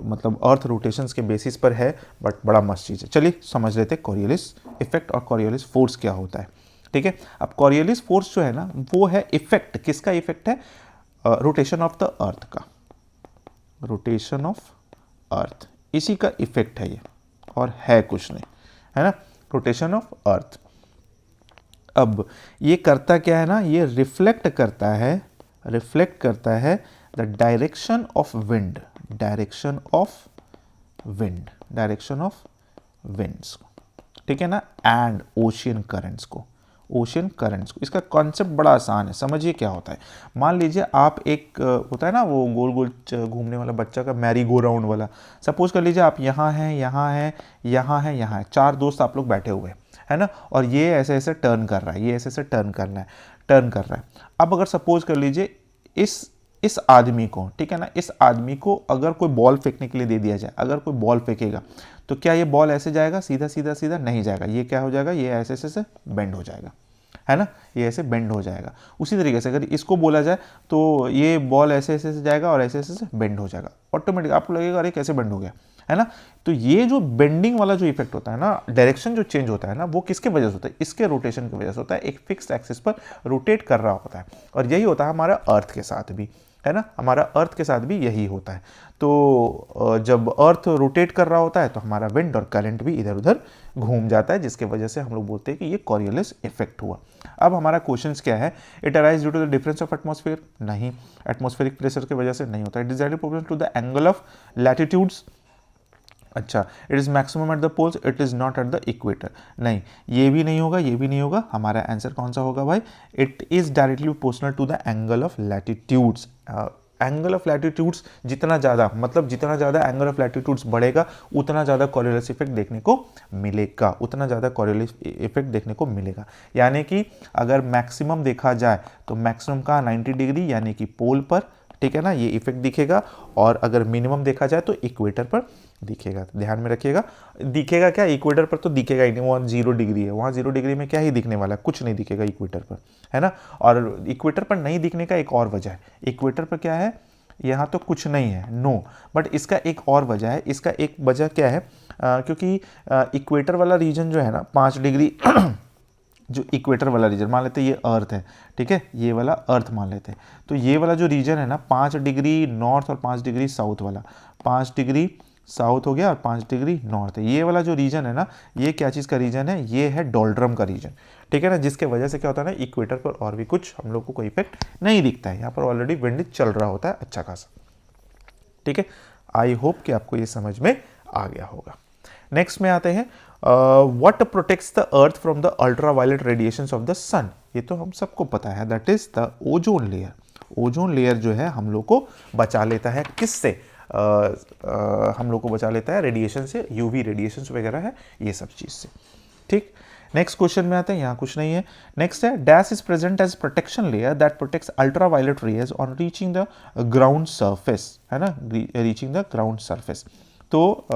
मतलब अर्थ रोटेशंस के बेसिस पर है, बट बड़ा मस्त चीज़ है। चलिए समझ लेते हैं कॉरियोलिस इफेक्ट और कॉरियोलिस फोर्स क्या होता है, ठीक है। अब कॉरियोलिस फोर्स जो है ना, वो है इफेक्ट, किसका इफेक्ट है, रोटेशन ऑफ द अर्थ का, रोटेशन ऑफ अर्थ, इसी का इफेक्ट है ये, और है कुछ नहीं, है ना, रोटेशन ऑफ अर्थ। अब ये करता क्या है ना, ये रिफ्लेक्ट करता है the direction of wind, direction of winds, ठीक है ना, एंड ओशियन करंट्स को, इसका कॉन्सेप्ट बड़ा आसान है, समझिए क्या होता है। मान लीजिए आप एक होता है ना वो गोल गोल घूमने वाला बच्चा का मैरी गो राउंड वाला, सपोज कर लीजिए आप यहाँ हैं, 4 दोस्त आप लोग बैठे हुए है ना, और ये ऐसे ऐसे टर्न कर रहा है, ये ऐसे ऐसे टर्न कर रहा है। अब अगर सपोज कर लीजिए इस आदमी को, ठीक है ना, इस आदमी को अगर कोई बॉल फेंकने के लिए दे दिया जाए, अगर कोई बॉल फेंकेगा तो क्या ये बॉल ऐसे जाएगा सीधा नहीं जाएगा, ये क्या हो जाएगा, ये ऐसे ऐसे बेंड हो जाएगा, है ना, ये ऐसे बेंड हो जाएगा। उसी तरीके से अगर इसको बोला जाए तो ये बॉल ऐसे ऐसे जाएगा और ऐसे ऐसे बेंड हो जाएगा, ऑटोमेटिक आपको लगेगा अरे कैसे बेंड हो गया, है ना। तो ये जो बेंडिंग वाला जो इफेक्ट होता है ना, डायरेक्शन जो चेंज होता है ना, वो किसके वजह से होता है, इसके रोटेशन की वजह से होता है, एक फिक्स एक्सिस पर रोटेट कर रहा होता है। और यही होता है हमारा अर्थ के साथ भी, है ना, हमारा अर्थ के साथ भी यही होता है। तो जब अर्थ रोटेट कर रहा होता है तो हमारा विंड और करंट भी इधर उधर घूम जाता है, जिसके वजह से हम लोग बोलते हैं कि ये कॉरियोलिस इफेक्ट हुआ। अब हमारा क्वेश्चन क्या है, it arise due to the difference of atmosphere, नहीं, एटमॉस्फेरिक प्रेशर की वजह से नहीं होता है। It is directly proportional to the angle of latitudes, अच्छा, it is maximum at the poles, it is not at the equator, नहीं, ये भी नहीं होगा, हमारा आंसर कौन सा होगा भाई, it is directly proportional to the angle of latitudes, angle of latitudes जितना ज़्यादा, मतलब जितना ज़्यादा एंगल ऑफ लैटिट्यूड्स बढ़ेगा उतना ज़्यादा कॉरियोलिस इफेक्ट देखने को मिलेगा, उतना ज़्यादा कॉरियोलिस इफेक्ट देखने को मिलेगा। यानी कि अगर मैक्सिमम देखा जाए तो मैक्सिमम का 90 डिग्री यानी कि पोल पर, ठीक है ना, ये इफेक्ट दिखेगा। और अगर मिनिमम देखा जाए तो इक्वेटर पर दिखेगा। तो ध्यान में रखिएगा, दिखेगा क्या, इक्वेटर पर तो दिखेगा ही नहीं, वहाँ 0 डिग्री है, वहाँ 0 डिग्री में क्या ही दिखने वाला है, कुछ नहीं दिखेगा इक्वेटर पर, है ना। और इक्वेटर पर नहीं दिखने का एक और वजह है, इक्वेटर पर क्या है, यहाँ तो कुछ नहीं है, नो, बट इसका एक और वजह है। इसका एक वजह क्या है, क्योंकि इक्वेटर वाला रीजन जो है ना 5 डिग्री जो इक्वेटर वाला रीजन मान लेते हैं ये अर्थ है, ठीक है, ये वाला अर्थ मान लेते हैं, तो ये वाला जो रीजन है ना 5 डिग्री नॉर्थ और 5 डिग्री साउथ वाला, 5 डिग्री साउथ हो गया और 5 डिग्री नॉर्थ है, ये वाला जो रीजन है ना, ये क्या चीज़ का रीजन है, ये है डोल्ड्रम का रीजन, ठीक है ना, जिसके वजह से क्या होता है ना, इक्वेटर पर और भी कुछ हम लोग को कोई इफेक्ट नहीं दिखता है, यहाँ पर ऑलरेडी विंड चल रहा होता है अच्छा खासा, ठीक है। आई होप कि आपको ये समझ में आ गया होगा। नेक्स्ट में आते हैं, what protects the earth from the ultraviolet radiations of the sun. ये तो हम सबको पता है, that is the ozone layer. Ozone layer जो है हम लोग को बचा लेता है किससे, हम लोग को बचा लेता है रेडिएशन से, यूवी रेडिएशंस वगैरह है ये सब चीज़ से, ठीक। नेक्स्ट क्वेश्चन में आते हैं, यहाँ कुछ नहीं है। नेक्स्ट है, dash is present as protection layer that protects ultraviolet rays on reaching the ground surface, है ना, रीचिंग द ग्राउंड सरफेस। तो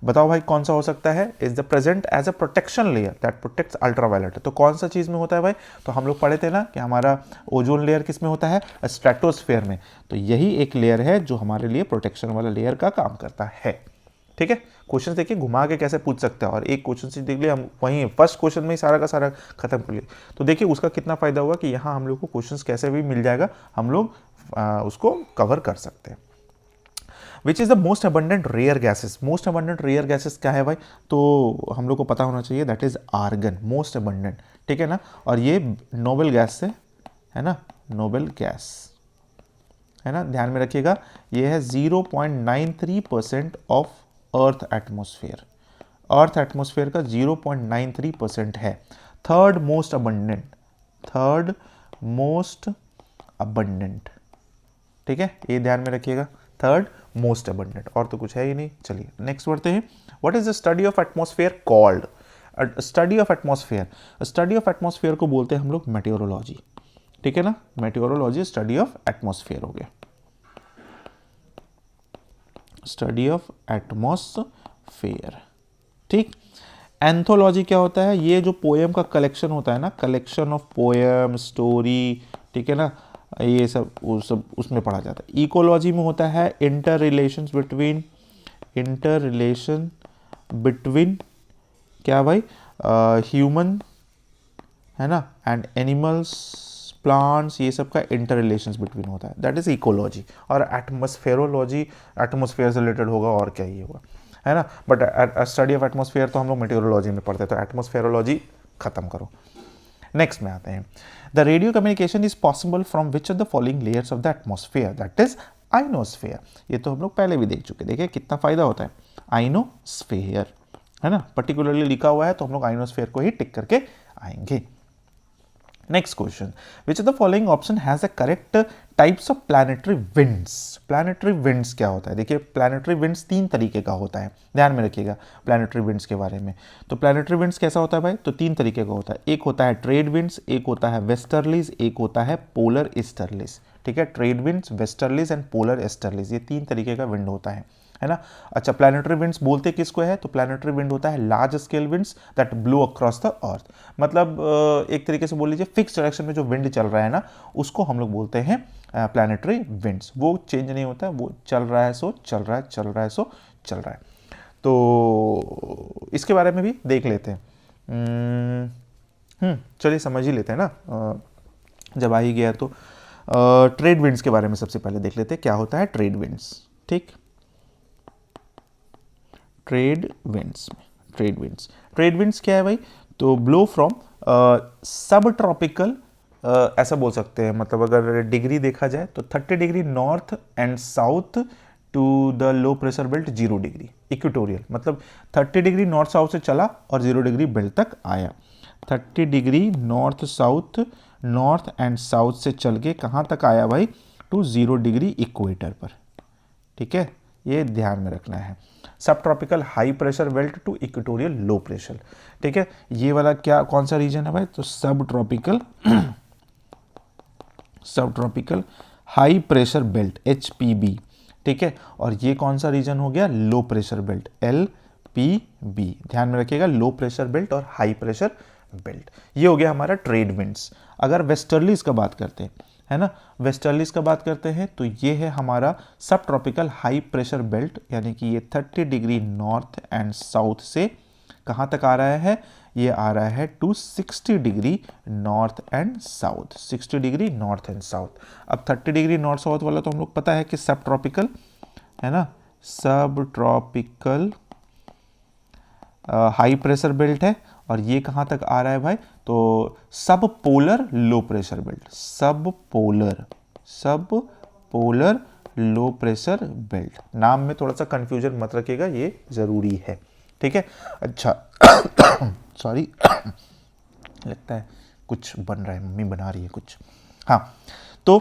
बताओ भाई कौन सा हो सकता है, is the present as a protection layer that protects ultraviolet. तो कौन सा चीज़ में होता है भाई, तो हम लोग पढ़े थे ना कि हमारा ओजोन लेयर किस में होता है, स्ट्रेटोस्फेयर में, तो यही एक लेयर है जो हमारे लिए प्रोटेक्शन वाला लेयर का काम करता है, ठीक है। क्वेश्चन देखिए घुमा के कैसे पूछ सकते हैं, और एक क्वेश्चन से देख लिया हम वहीं फर्स्ट क्वेश्चन में ही सारा का सारा खत्म कर लिया, तो देखिए उसका कितना फायदा हुआ कि यहाँ हम लोग को क्वेश्चन कैसे भी मिल जाएगा, हम लोग उसको कवर कर सकते हैं। Which is the most abundant rare gases, most abundant rare gases क्या है भाई, तो हम लोग को पता होना चाहिए, that is argon, most abundant, ठीक है ना, और ये नोबेल गैस से, है ना, नोबेल गैस, है ना, ध्यान में रखिएगा, ये है 0.93% of earth atmosphere, earth atmosphere का 0.93% है। Third most abundant, third most abundant, ठीक है, ये ध्यान में रखिएगा, थर्ड मोस्ट अबंडेंट, और तो कुछ है ही नहीं। चलिए नेक्स्ट बढ़ते हैं, what is the study of atmosphere called, study of atmosphere, study of atmosphere को बोलते हैं हम लोग मेटेओरोलॉजी, ठीक है ना, मेटेओरोलॉजी स्टडी ऑफ एटमॉस्फेयर हो गया, स्टडी ऑफ एटमॉस्फेयर, ठीक। एंथोलॉजी क्या होता है, ये जो पोएम का कलेक्शन होता है ना, कलेक्शन ऑफ पोएम स्टोरी, ठीक है ना, ये सब वो सब उसमें पढ़ा जाता है। इकोलॉजी में होता है इंटर रिलेशन बिटवीन क्या भाई, ह्यूमन, है ना, एंड एनिमल्स, प्लांट्स, ये सब का इंटर रिलेशंस बिटवीन होता है, दैट इज इकोलॉजी। और एटमॉस्फेरोलॉजी एटमॉस्फेयर से रिलेटेड होगा, और क्या ये होगा, है ना, बट स्टडी ऑफ एटमॉस्फेयर तो हम लोग मेटेओरोलॉजी में पढ़ते हैं, तो एटमॉस्फेरोलॉजी खत्म करो। नेक्स्ट में आते हैं, the radio communication is possible from which of the following layers of the atmosphere, that is ionosphere. ये तो हम लोग पहले भी देख चुके, देखिए कितना फायदा होता है, आइनोस्फेयर, है ना, पर्टिकुलरली लिखा हुआ है तो हम लोग आइनोस्फेयर को ही टिक करके आएंगे। Next question, which of the following option has the correct types of planetary winds. Planetary winds क्या होता है, देखिए प्लैनेटरी विंड्स 3 तरीके का होता है, ध्यान में रखिएगा प्लैनेटरी विंड्स के बारे में। तो प्लैनेटरी विंड्स कैसा होता है भाई, तो 3 तरीके का होता है, एक होता है ट्रेड विंड्स, एक होता है वेस्टर्लीज, एक होता है पोलर ईस्टर्लीज, ठीक है, trade winds, westerlies and polar easterlies, ये 3 तरीके का विंड होता है ना। अच्छा, प्लैनेटरी विंड्स बोलते किसको है, तो प्लैनेटरी विंड होता है large scale winds that blow across the earth, मतलब एक तरीके से बोल लीजिए फिक्स डायरेक्शन में जो विंड चल रहा है ना, उसको हम लोग बोलते हैं प्लैनेटरी विंड्स। वो चेंज नहीं होता है, वो चल रहा है सो चल रहा है, चल रहा है सो चल रहा है। तो इसके बारे में भी देख लेते हैं, चलिए समझ ही लेते हैं ना, जब आ ही गया तो ट्रेड विंड्स के बारे में सबसे पहले देख लेते हैं क्या होता है ट्रेड विंड्स, ठीक। ट्रेड विंड्स में, ट्रेड विंड्स क्या है भाई, तो ब्लो फ्रॉम सब ट्रॉपिकल, ऐसा बोल सकते हैं, मतलब अगर डिग्री देखा जाए तो 30 degree north and south to the low pressure belt 0 degree equatorial, मतलब 30 डिग्री नॉर्थ साउथ से चला और 0 डिग्री बेल्ट तक आया। 30 डिग्री नॉर्थ एंड साउथ से चल के कहाँ तक आया भाई, टू 0 डिग्री इक्वेटर पर, ठीक है, ये ध्यान में रखना है। सब tropical high pressure belt to equatorial low pressure, ठीक है, ये वाला क्या कौन सा रीजन है भाई, तो सब tropical high pressure belt HPB, ठीक है, और ये कौन सा रीजन हो गया, लो प्रेशर बेल्ट LPB, ध्यान में रखिएगा, लो प्रेशर बेल्ट और हाई प्रेशर बेल्ट। ये हो गया हमारा ट्रेड विंड्स। अगर वेस्टर्लीज का बात करते हैं, है ना, वेस्टर्लीज का बात करते हैं तो ये है हमारा सब ट्रॉपिकल हाई प्रेशर बेल्ट, यानी कि ये 30 डिग्री नॉर्थ एंड साउथ से कहाँ तक आ रहा है, ये आ रहा है to 60 degree north and south, 60 degree north and south. अब 30 डिग्री नॉर्थ साउथ वाला तो हम लोग पता है कि सब ट्रॉपिकल है ना, सब ट्रॉपिकल हाई प्रेशर बेल्ट है, और ये कहाँ तक आ रहा है भाई, तो सब पोलर लो प्रेशर बेल्ट, सब पोलर लो प्रेशर बेल्ट। नाम में थोड़ा सा कंफ्यूजन मत रखिएगा, ये जरूरी है, ठीक है। अच्छा सॉरी लगता है कुछ बन रहा है, मम्मी बना रही है कुछ, हाँ, तो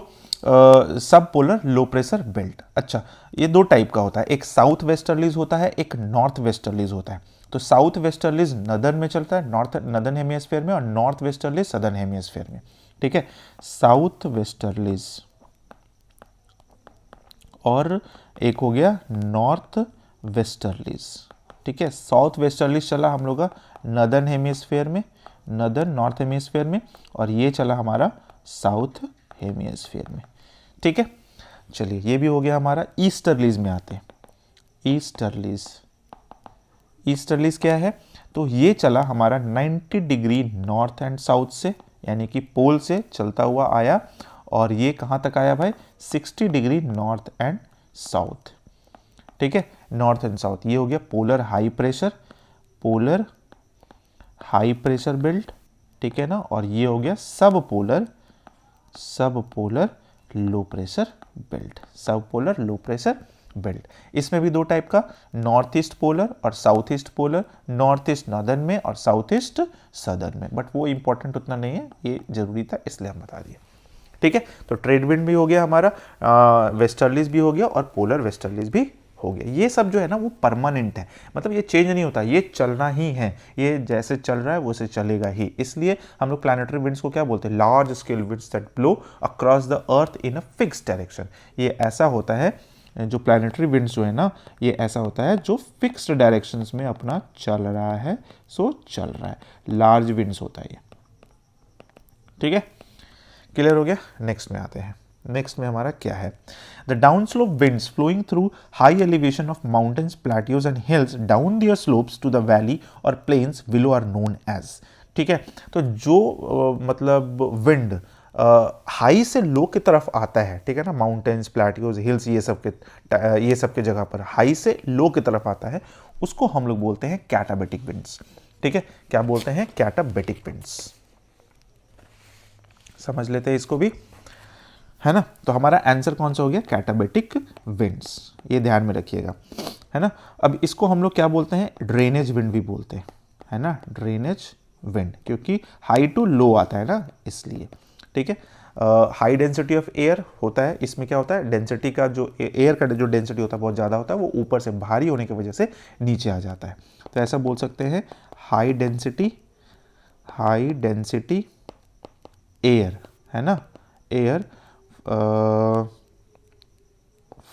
सब पोलर लो प्रेशर बेल्ट। अच्छा, ये दो टाइप का होता है, एक साउथ वेस्टर्लीज होता है, एक नॉर्थ वेस्टर्लीज होता है। तो साउथ वेस्टर्लीज नदर्न में चलता है, नदर्न हेमिस्फीयर में, और नॉर्थ वेस्टर्लीज सदर्न हेमिस्फीयर में, ठीक है। साउथ वेस्टर्लीज और एक हो गया नॉर्थ वेस्टर्लीज, ठीक है। साउथ वेस्टर्लीज चला हम लोग का नदर्न हेमिस्फीयर में, नॉर्थ हेमिस्फीयर में, और ये चला हमारा साउथ हेमिस्फीयर में, ठीक है। चलिए, ये भी हो गया हमारा। ईस्टर्लीज में आते हैं। ईस्टर्लीज क्या है, तो ये चला हमारा 90 डिग्री नॉर्थ एंड साउथ से, यानी कि पोल से चलता हुआ आया, और ये कहाँ तक आया भाई, 60 डिग्री नॉर्थ एंड साउथ, ठीक है, नॉर्थ एंड साउथ। ये हो गया पोलर हाई प्रेशर बेल्ट, ठीक है ना, और ये हो गया सब पोलर लो प्रेशर बेल्ट। इसमें भी दो टाइप का, नॉर्थ ईस्ट पोलर और south east polar, north east northern में और साउथ ईस्ट सदर्न में, बट वो इंपॉर्टेंट उतना नहीं है, ये जरूरी था इसलिए हम बता दिए, ठीक है। तो ट्रेड विंड भी हो गया हमारा, वेस्टर्लीज भी हो गया, और पोलर वेस्टर्लीज भी हो गया। ये सब जो है ना वो परमानेंट है, मतलब ये चेंज नहीं होता, ये चलना ही है, ये जैसे चल रहा है वैसे चलेगा ही। इसलिए हम लोग प्लैनेटरी विंड्स को क्या बोलते हैं, large scale winds that blow across the earth in a fixed direction. ये ऐसा होता है, जो प्लैनेटरी विंड्स जो है ना, ये ऐसा होता है जो फिक्स्ड डायरेक्शंस में अपना चल रहा है, चल रहा है, लार्ज विंड्स होता है ये, ठीक है। क्लियर हो गया। नेक्स्ट में आते हैं। नेक्स्ट में हमारा क्या है, the down slope winds flowing through high elevation of mountains, plateaus and hills down their slopes to the valley और plains below are known as, ठीक है। तो जो मतलब विंड हाई से लो की तरफ आता है, ठीक है ना, माउंटेन्स, प्लेट्यूज, हिल्स, ये सब के जगह पर हाई से लो की तरफ आता है, उसको हम लोग बोलते हैं कैटाबेटिक विंड्स, ठीक है। क्या बोलते हैं, कैटाबेटिक विंड्स। समझ लेते हैं इसको भी, है ना। तो हमारा आंसर कौन सा हो गया, कैटाबेटिक विंड्स, ये ध्यान में रखिएगा, है ना। अब इसको हम लोग क्या बोलते हैं, ड्रेनेज विंड भी बोलते हैं, है ना, ड्रेनेज विंड, क्योंकि हाई टू लो आता है ना, इसलिए, ठीक है। हाई डेंसिटी ऑफ एयर होता है, इसमें क्या होता है, डेंसिटी का जो एयर का जो डेंसिटी होता है बहुत ज़्यादा होता है, वो ऊपर से भारी होने की वजह से नीचे आ जाता है। तो ऐसा बोल सकते हैं, हाई डेंसिटी एयर, है ना, एयर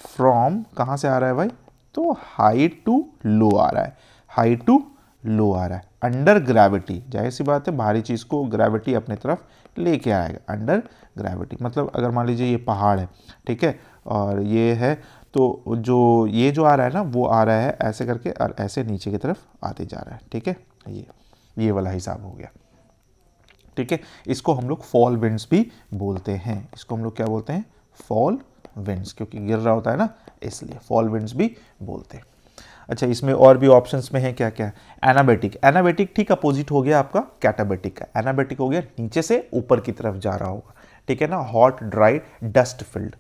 फ्रॉम कहाँ से आ रहा है भाई, तो हाई टू लो आ रहा है, अंडर ग्रेविटी। जाहिर सी बात है, भारी चीज़ को ग्रेविटी अपने तरफ लेके आएगा, अंडर ग्रेविटी। मतलब अगर मान लीजिए ये पहाड़ है, ठीक है, और ये है, तो जो आ रहा है ना, वो आ रहा है ऐसे करके और ऐसे नीचे की तरफ आते जा रहा है, ठीक है। ये वाला हिसाब हो गया, ठीक है। इसको हम लोग फॉल विंड्स भी बोलते हैं, इसको हम लोग क्या बोलते हैं, फॉल विंड्स, क्योंकि गिर रहा होता है ना, इसलिए फॉल विंड्स भी बोलते हैं। अच्छा, इसमें और भी ऑप्शंस में है क्या क्या, एनाबेटिक ठीक अपोजिट हो गया आपका कैटाबेटिक का। एनाबेटिक हो गया नीचे से ऊपर की तरफ जा रहा होगा, ठीक है ना, हॉट ड्राई डस्ट फिल्ड।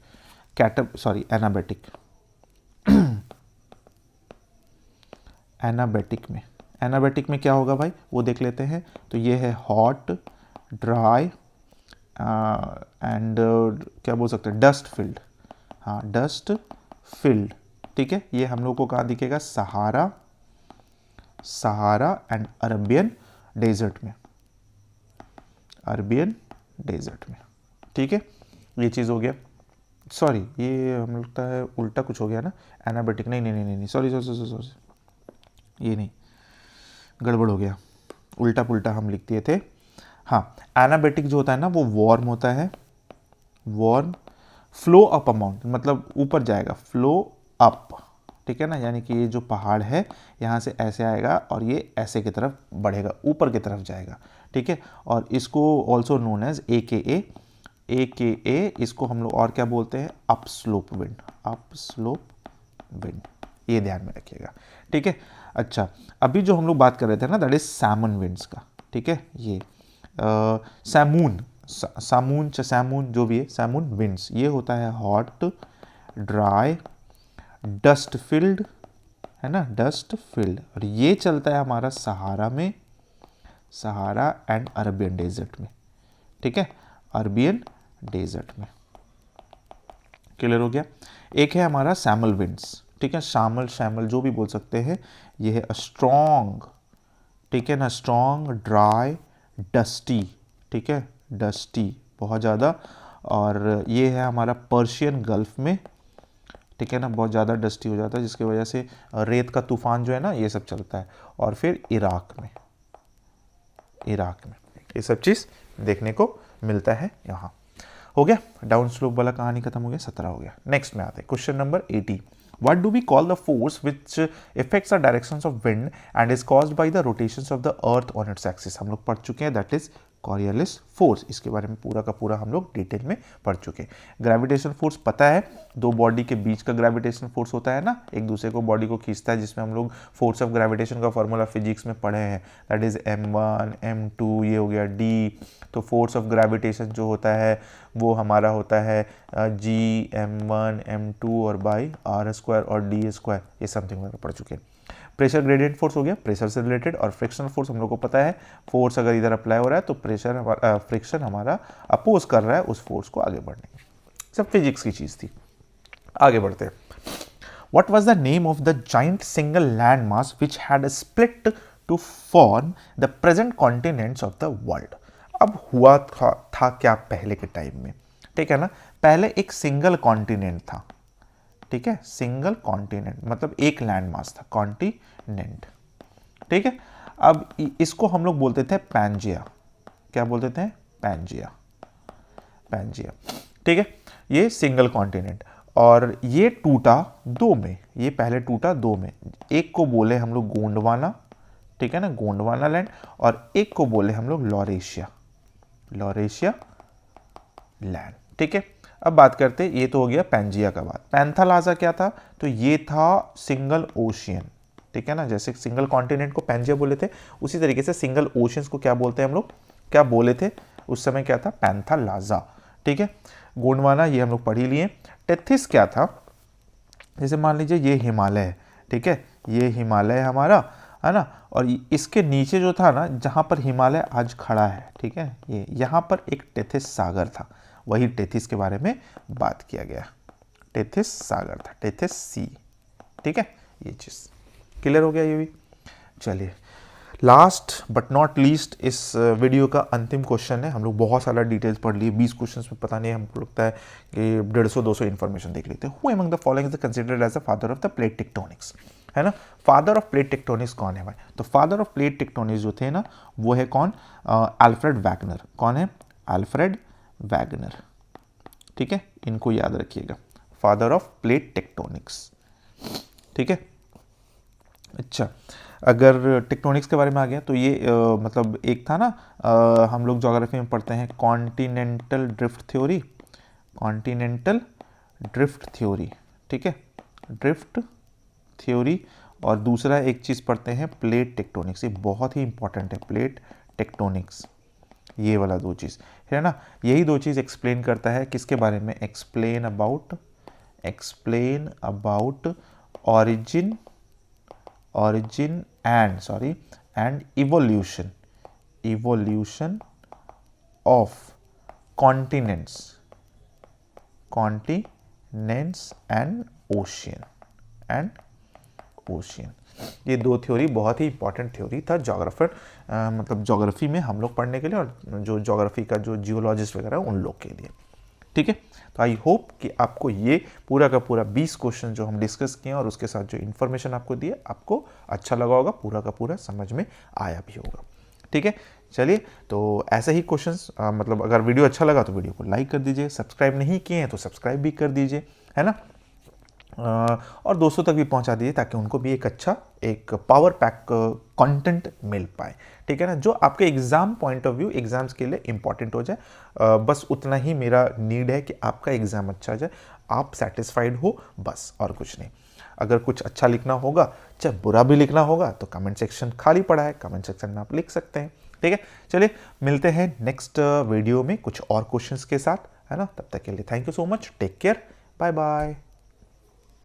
एनाबेटिक में क्या होगा भाई, वो देख लेते हैं। तो ये है हॉट ड्राई एंड क्या बोल सकते हैं, डस्ट फील्ड, हाँ डस्ट फील्ड, ठीक है। ये हम लोग को कहाँ दिखेगा, सहारा, सहारा एंड अरबियन डेजर्ट में, अरबियन डेजर्ट में, ठीक है। ये चीज़ हो गया। सॉरी ये हमें लगता है उल्टा कुछ हो गया ना, एनाबेटिक, नहीं नहीं नहीं नहीं, सॉरी सॉरी सॉरी सॉरी, ये नहीं, गड़बड़ हो गया, उल्टा पुल्टा हम लिख दिए थे। हाँ, एनाबेटिक जो होता है ना वो वार्म होता है, वार्म, फ्लो अप अमाउंट मतलब ऊपर जाएगा, फ्लो अप, ठीक है ना, यानी कि ये जो पहाड़ है यहाँ से ऐसे आएगा और ये ऐसे की तरफ बढ़ेगा, ऊपर की तरफ जाएगा, ठीक है। और इसको ऑल्सो नोन एज ए इसको हम लोग और क्या बोलते हैं, up slope wind, up slope wind, ये ध्यान में रखिएगा, ठीक है। अच्छा, अभी जो हम लोग बात कर रहे थे ना, दैट इज सैमन विंड्स का, ठीक है। ये सैमून, सामून सैमून जो भी है, सैमून विंड्स, ये होता है हॉट, ड्राई, डस्ट फील्ड, है ना, डस्ट फील्ड, और ये चलता है हमारा सहारा में, सहारा एंड अरबियन डेजर्ट में, ठीक है, अरबियन डेजर्ट में। क्लियर हो गया। एक है हमारा सैमल विंड्स, ठीक है, शामल शैमल जो भी बोल सकते हैं, ये है स्ट्रॉन्ग, ठीक है ना, स्ट्रॉन्ग, ड्राई, डस्टी, ठीक है, डस्टी बहुत ज़्यादा, और ये है हमारा पर्शियन गल्फ में, ठीक है ना, बहुत ज़्यादा डस्टी हो जाता है जिसकी वजह से रेत का तूफान जो है ना ये सब चलता है, और फिर इराक में, इराक में ये सब चीज़ देखने को मिलता है यहाँ। हो गया, डाउन स्लोप वाला कहानी खत्म हो गया, 17 हो गया। नेक्स्ट में आते हैं question number 80। What do we call the force which affects the directions of wind and is caused by the rotations of the earth on its axis? हम लोग पढ़ चुके हैं, that is Coriolis force। इसके बारे में पूरा का पूरा हम लोग डिटेल में पढ़ चुके हैं। ग्रेविटेशन फोर्स पता है, दो बॉडी के बीच का ग्रेविटेशन फोर्स होता है ना, एक दूसरे को बॉडी को खींचता है, जिसमें हम लोग फोर्स ऑफ ग्रेविटेशन का फॉर्मूला फिजिक्स में पढ़े हैं, दैट इज m1 m2, ये हो गया d। तो फोर्स ऑफ ग्रेविटेशन जो होता है वो हमारा होता है g m1 m2 और बाई r स्क्वायर और d स्क्वायर, ये समथिंग हम लोग पढ़ चुके हैं। प्रेशर ग्रेडियंट फोर्स हो गया प्रेशर से रिलेटेड, और फ्रिक्शनल फोर्स हम लोग को पता है, फोर्स अगर इधर अप्लाई हो रहा है तो प्रेशर फ्रिक्शन हमारा अपोज कर रहा है उस फोर्स को आगे बढ़ने की, सब फिजिक्स की चीज़ थी। आगे बढ़ते हैं। What was the name of the giant single landmass which had split to form the present continents of the world? अब हुआ था क्या पहले के टाइम में, ठीक है ना, पहले एक सिंगल कॉन्टिनेंट था, ठीक है, सिंगल कॉन्टिनेंट मतलब एक लैंड मास था, कॉन्टिनेंट, ठीक है। अब इसको हम लोग बोलते थे पैंजिया, क्या बोलते थे, पैंजिया, पैंजिया, ठीक है। ये सिंगल कॉन्टिनेंट, और ये टूटा दो में, ये पहले टूटा दो में, एक को बोले हम लोग गोंडवाना, ठीक है ना, गोंडवाना लैंड, और एक को बोले हम लोग लॉरेशिया, लॉरेशिया लैंड, ठीक है। अब बात करते, ये तो हो गया पैंजिया का बात। पैंथालाजा क्या था, तो ये था सिंगल ओशियन, ठीक है ना, जैसे सिंगल कॉन्टिनेंट को पैंजिया बोले थे, उसी तरीके से सिंगल ओशियंस को क्या बोलते हैं हम लोग, क्या बोले थे उस समय, क्या था, पैंथालाजा, ठीक है। गोंडवाना ये हम लोग पढ़ ही लिए। टेथिस क्या था, जैसे मान लीजिए ये हिमालय है, ठीक है, ये हिमालय हमारा है ना, और इसके नीचे जो था ना, जहाँ पर हिमालय आज खड़ा है, ठीक है, ये यहाँ पर एक टेथिस सागर था, वही टेथिस के बारे में बात किया गया, टेथिस सागर था, टेथिस सी, ठीक है, ये चीज़ क्लियर हो गया ये भी। चलिए, लास्ट बट नॉट लीस्ट इस वीडियो का अंतिम क्वेश्चन है। हम लोग बहुत सारा डिटेल्स पढ़ लिए, 20 क्वेश्चन में पता नहीं, हमको लगता है कि 150-200 इन्फॉर्मेशन देख लेते हैं। Who among the following is considered as the father of the plate tectonics, है ना, फादर ऑफ प्लेट टेक्टोनिक्स कौन है भाई, तो फादर ऑफ प्लेट टेक्टोनिक्स जो थे ना वो है कौन, अल्फ्रेड वैगनर। कौन है, अल्फ्रेड वैगनर, ठीक है, इनको याद रखिएगा, फादर ऑफ प्लेट टेक्टोनिक्स, ठीक है। अच्छा, अगर टेक्टोनिक्स के बारे में आ गया तो ये मतलब एक था ना, हम लोग ज्योग्राफी में पढ़ते हैं continental drift theory, continental drift theory, ठीक है, ड्रिफ्ट थ्योरी, और दूसरा एक चीज़ पढ़ते हैं प्लेट टेक्टोनिक्स, ये बहुत ही इंपॉर्टेंट है, प्लेट टेक्टोनिक्स, ये वाला दो चीज़ है ना, यही दो चीज़ एक्सप्लेन करता है किसके बारे में, explain about origin and evolution of continents, continents and ocean. ये 2 थ्योरी बहुत ही इंपॉर्टेंट थ्योरी था जोग्राफर, मतलब जोग्राफी में हम लोग पढ़ने के लिए और जो जोग्राफी का जो जियोलॉजिस्ट वगैरह उन लोग के लिए। ठीक है, तो आई होप कि आपको ये पूरा का पूरा 20 क्वेश्चन जो हम डिस्कस किए और उसके साथ जो इन्फॉर्मेशन आपको दिए आपको अच्छा लगा होगा, पूरा का पूरा समझ में आया भी होगा। ठीक है, चलिए, तो ऐसे ही क्वेश्चंस, मतलब अगर वीडियो अच्छा लगा तो वीडियो को लाइक कर दीजिए, सब्सक्राइब नहीं किए हैं तो सब्सक्राइब भी कर दीजिए, है ना, और दोस्तों तक भी पहुंचा दीजिए ताकि उनको भी एक पावर पैक कंटेंट मिल पाए। ठीक है ना, जो आपके exam point of view, exams के लिए इंपॉर्टेंट हो जाए। बस उतना ही मेरा नीड है कि आपका एग्जाम अच्छा जाए, आप सेटिस्फाइड हो, बस, और कुछ नहीं। अगर कुछ अच्छा लिखना होगा, चाहे बुरा भी लिखना होगा, तो कमेंट सेक्शन खाली पड़ा है, कमेंट सेक्शन में आप लिख सकते हैं। ठीक है, चलिए मिलते हैं नेक्स्ट वीडियो में कुछ और क्वेश्चंस के साथ, है ना। तब तक के लिए thank you so much, take care, bye bye.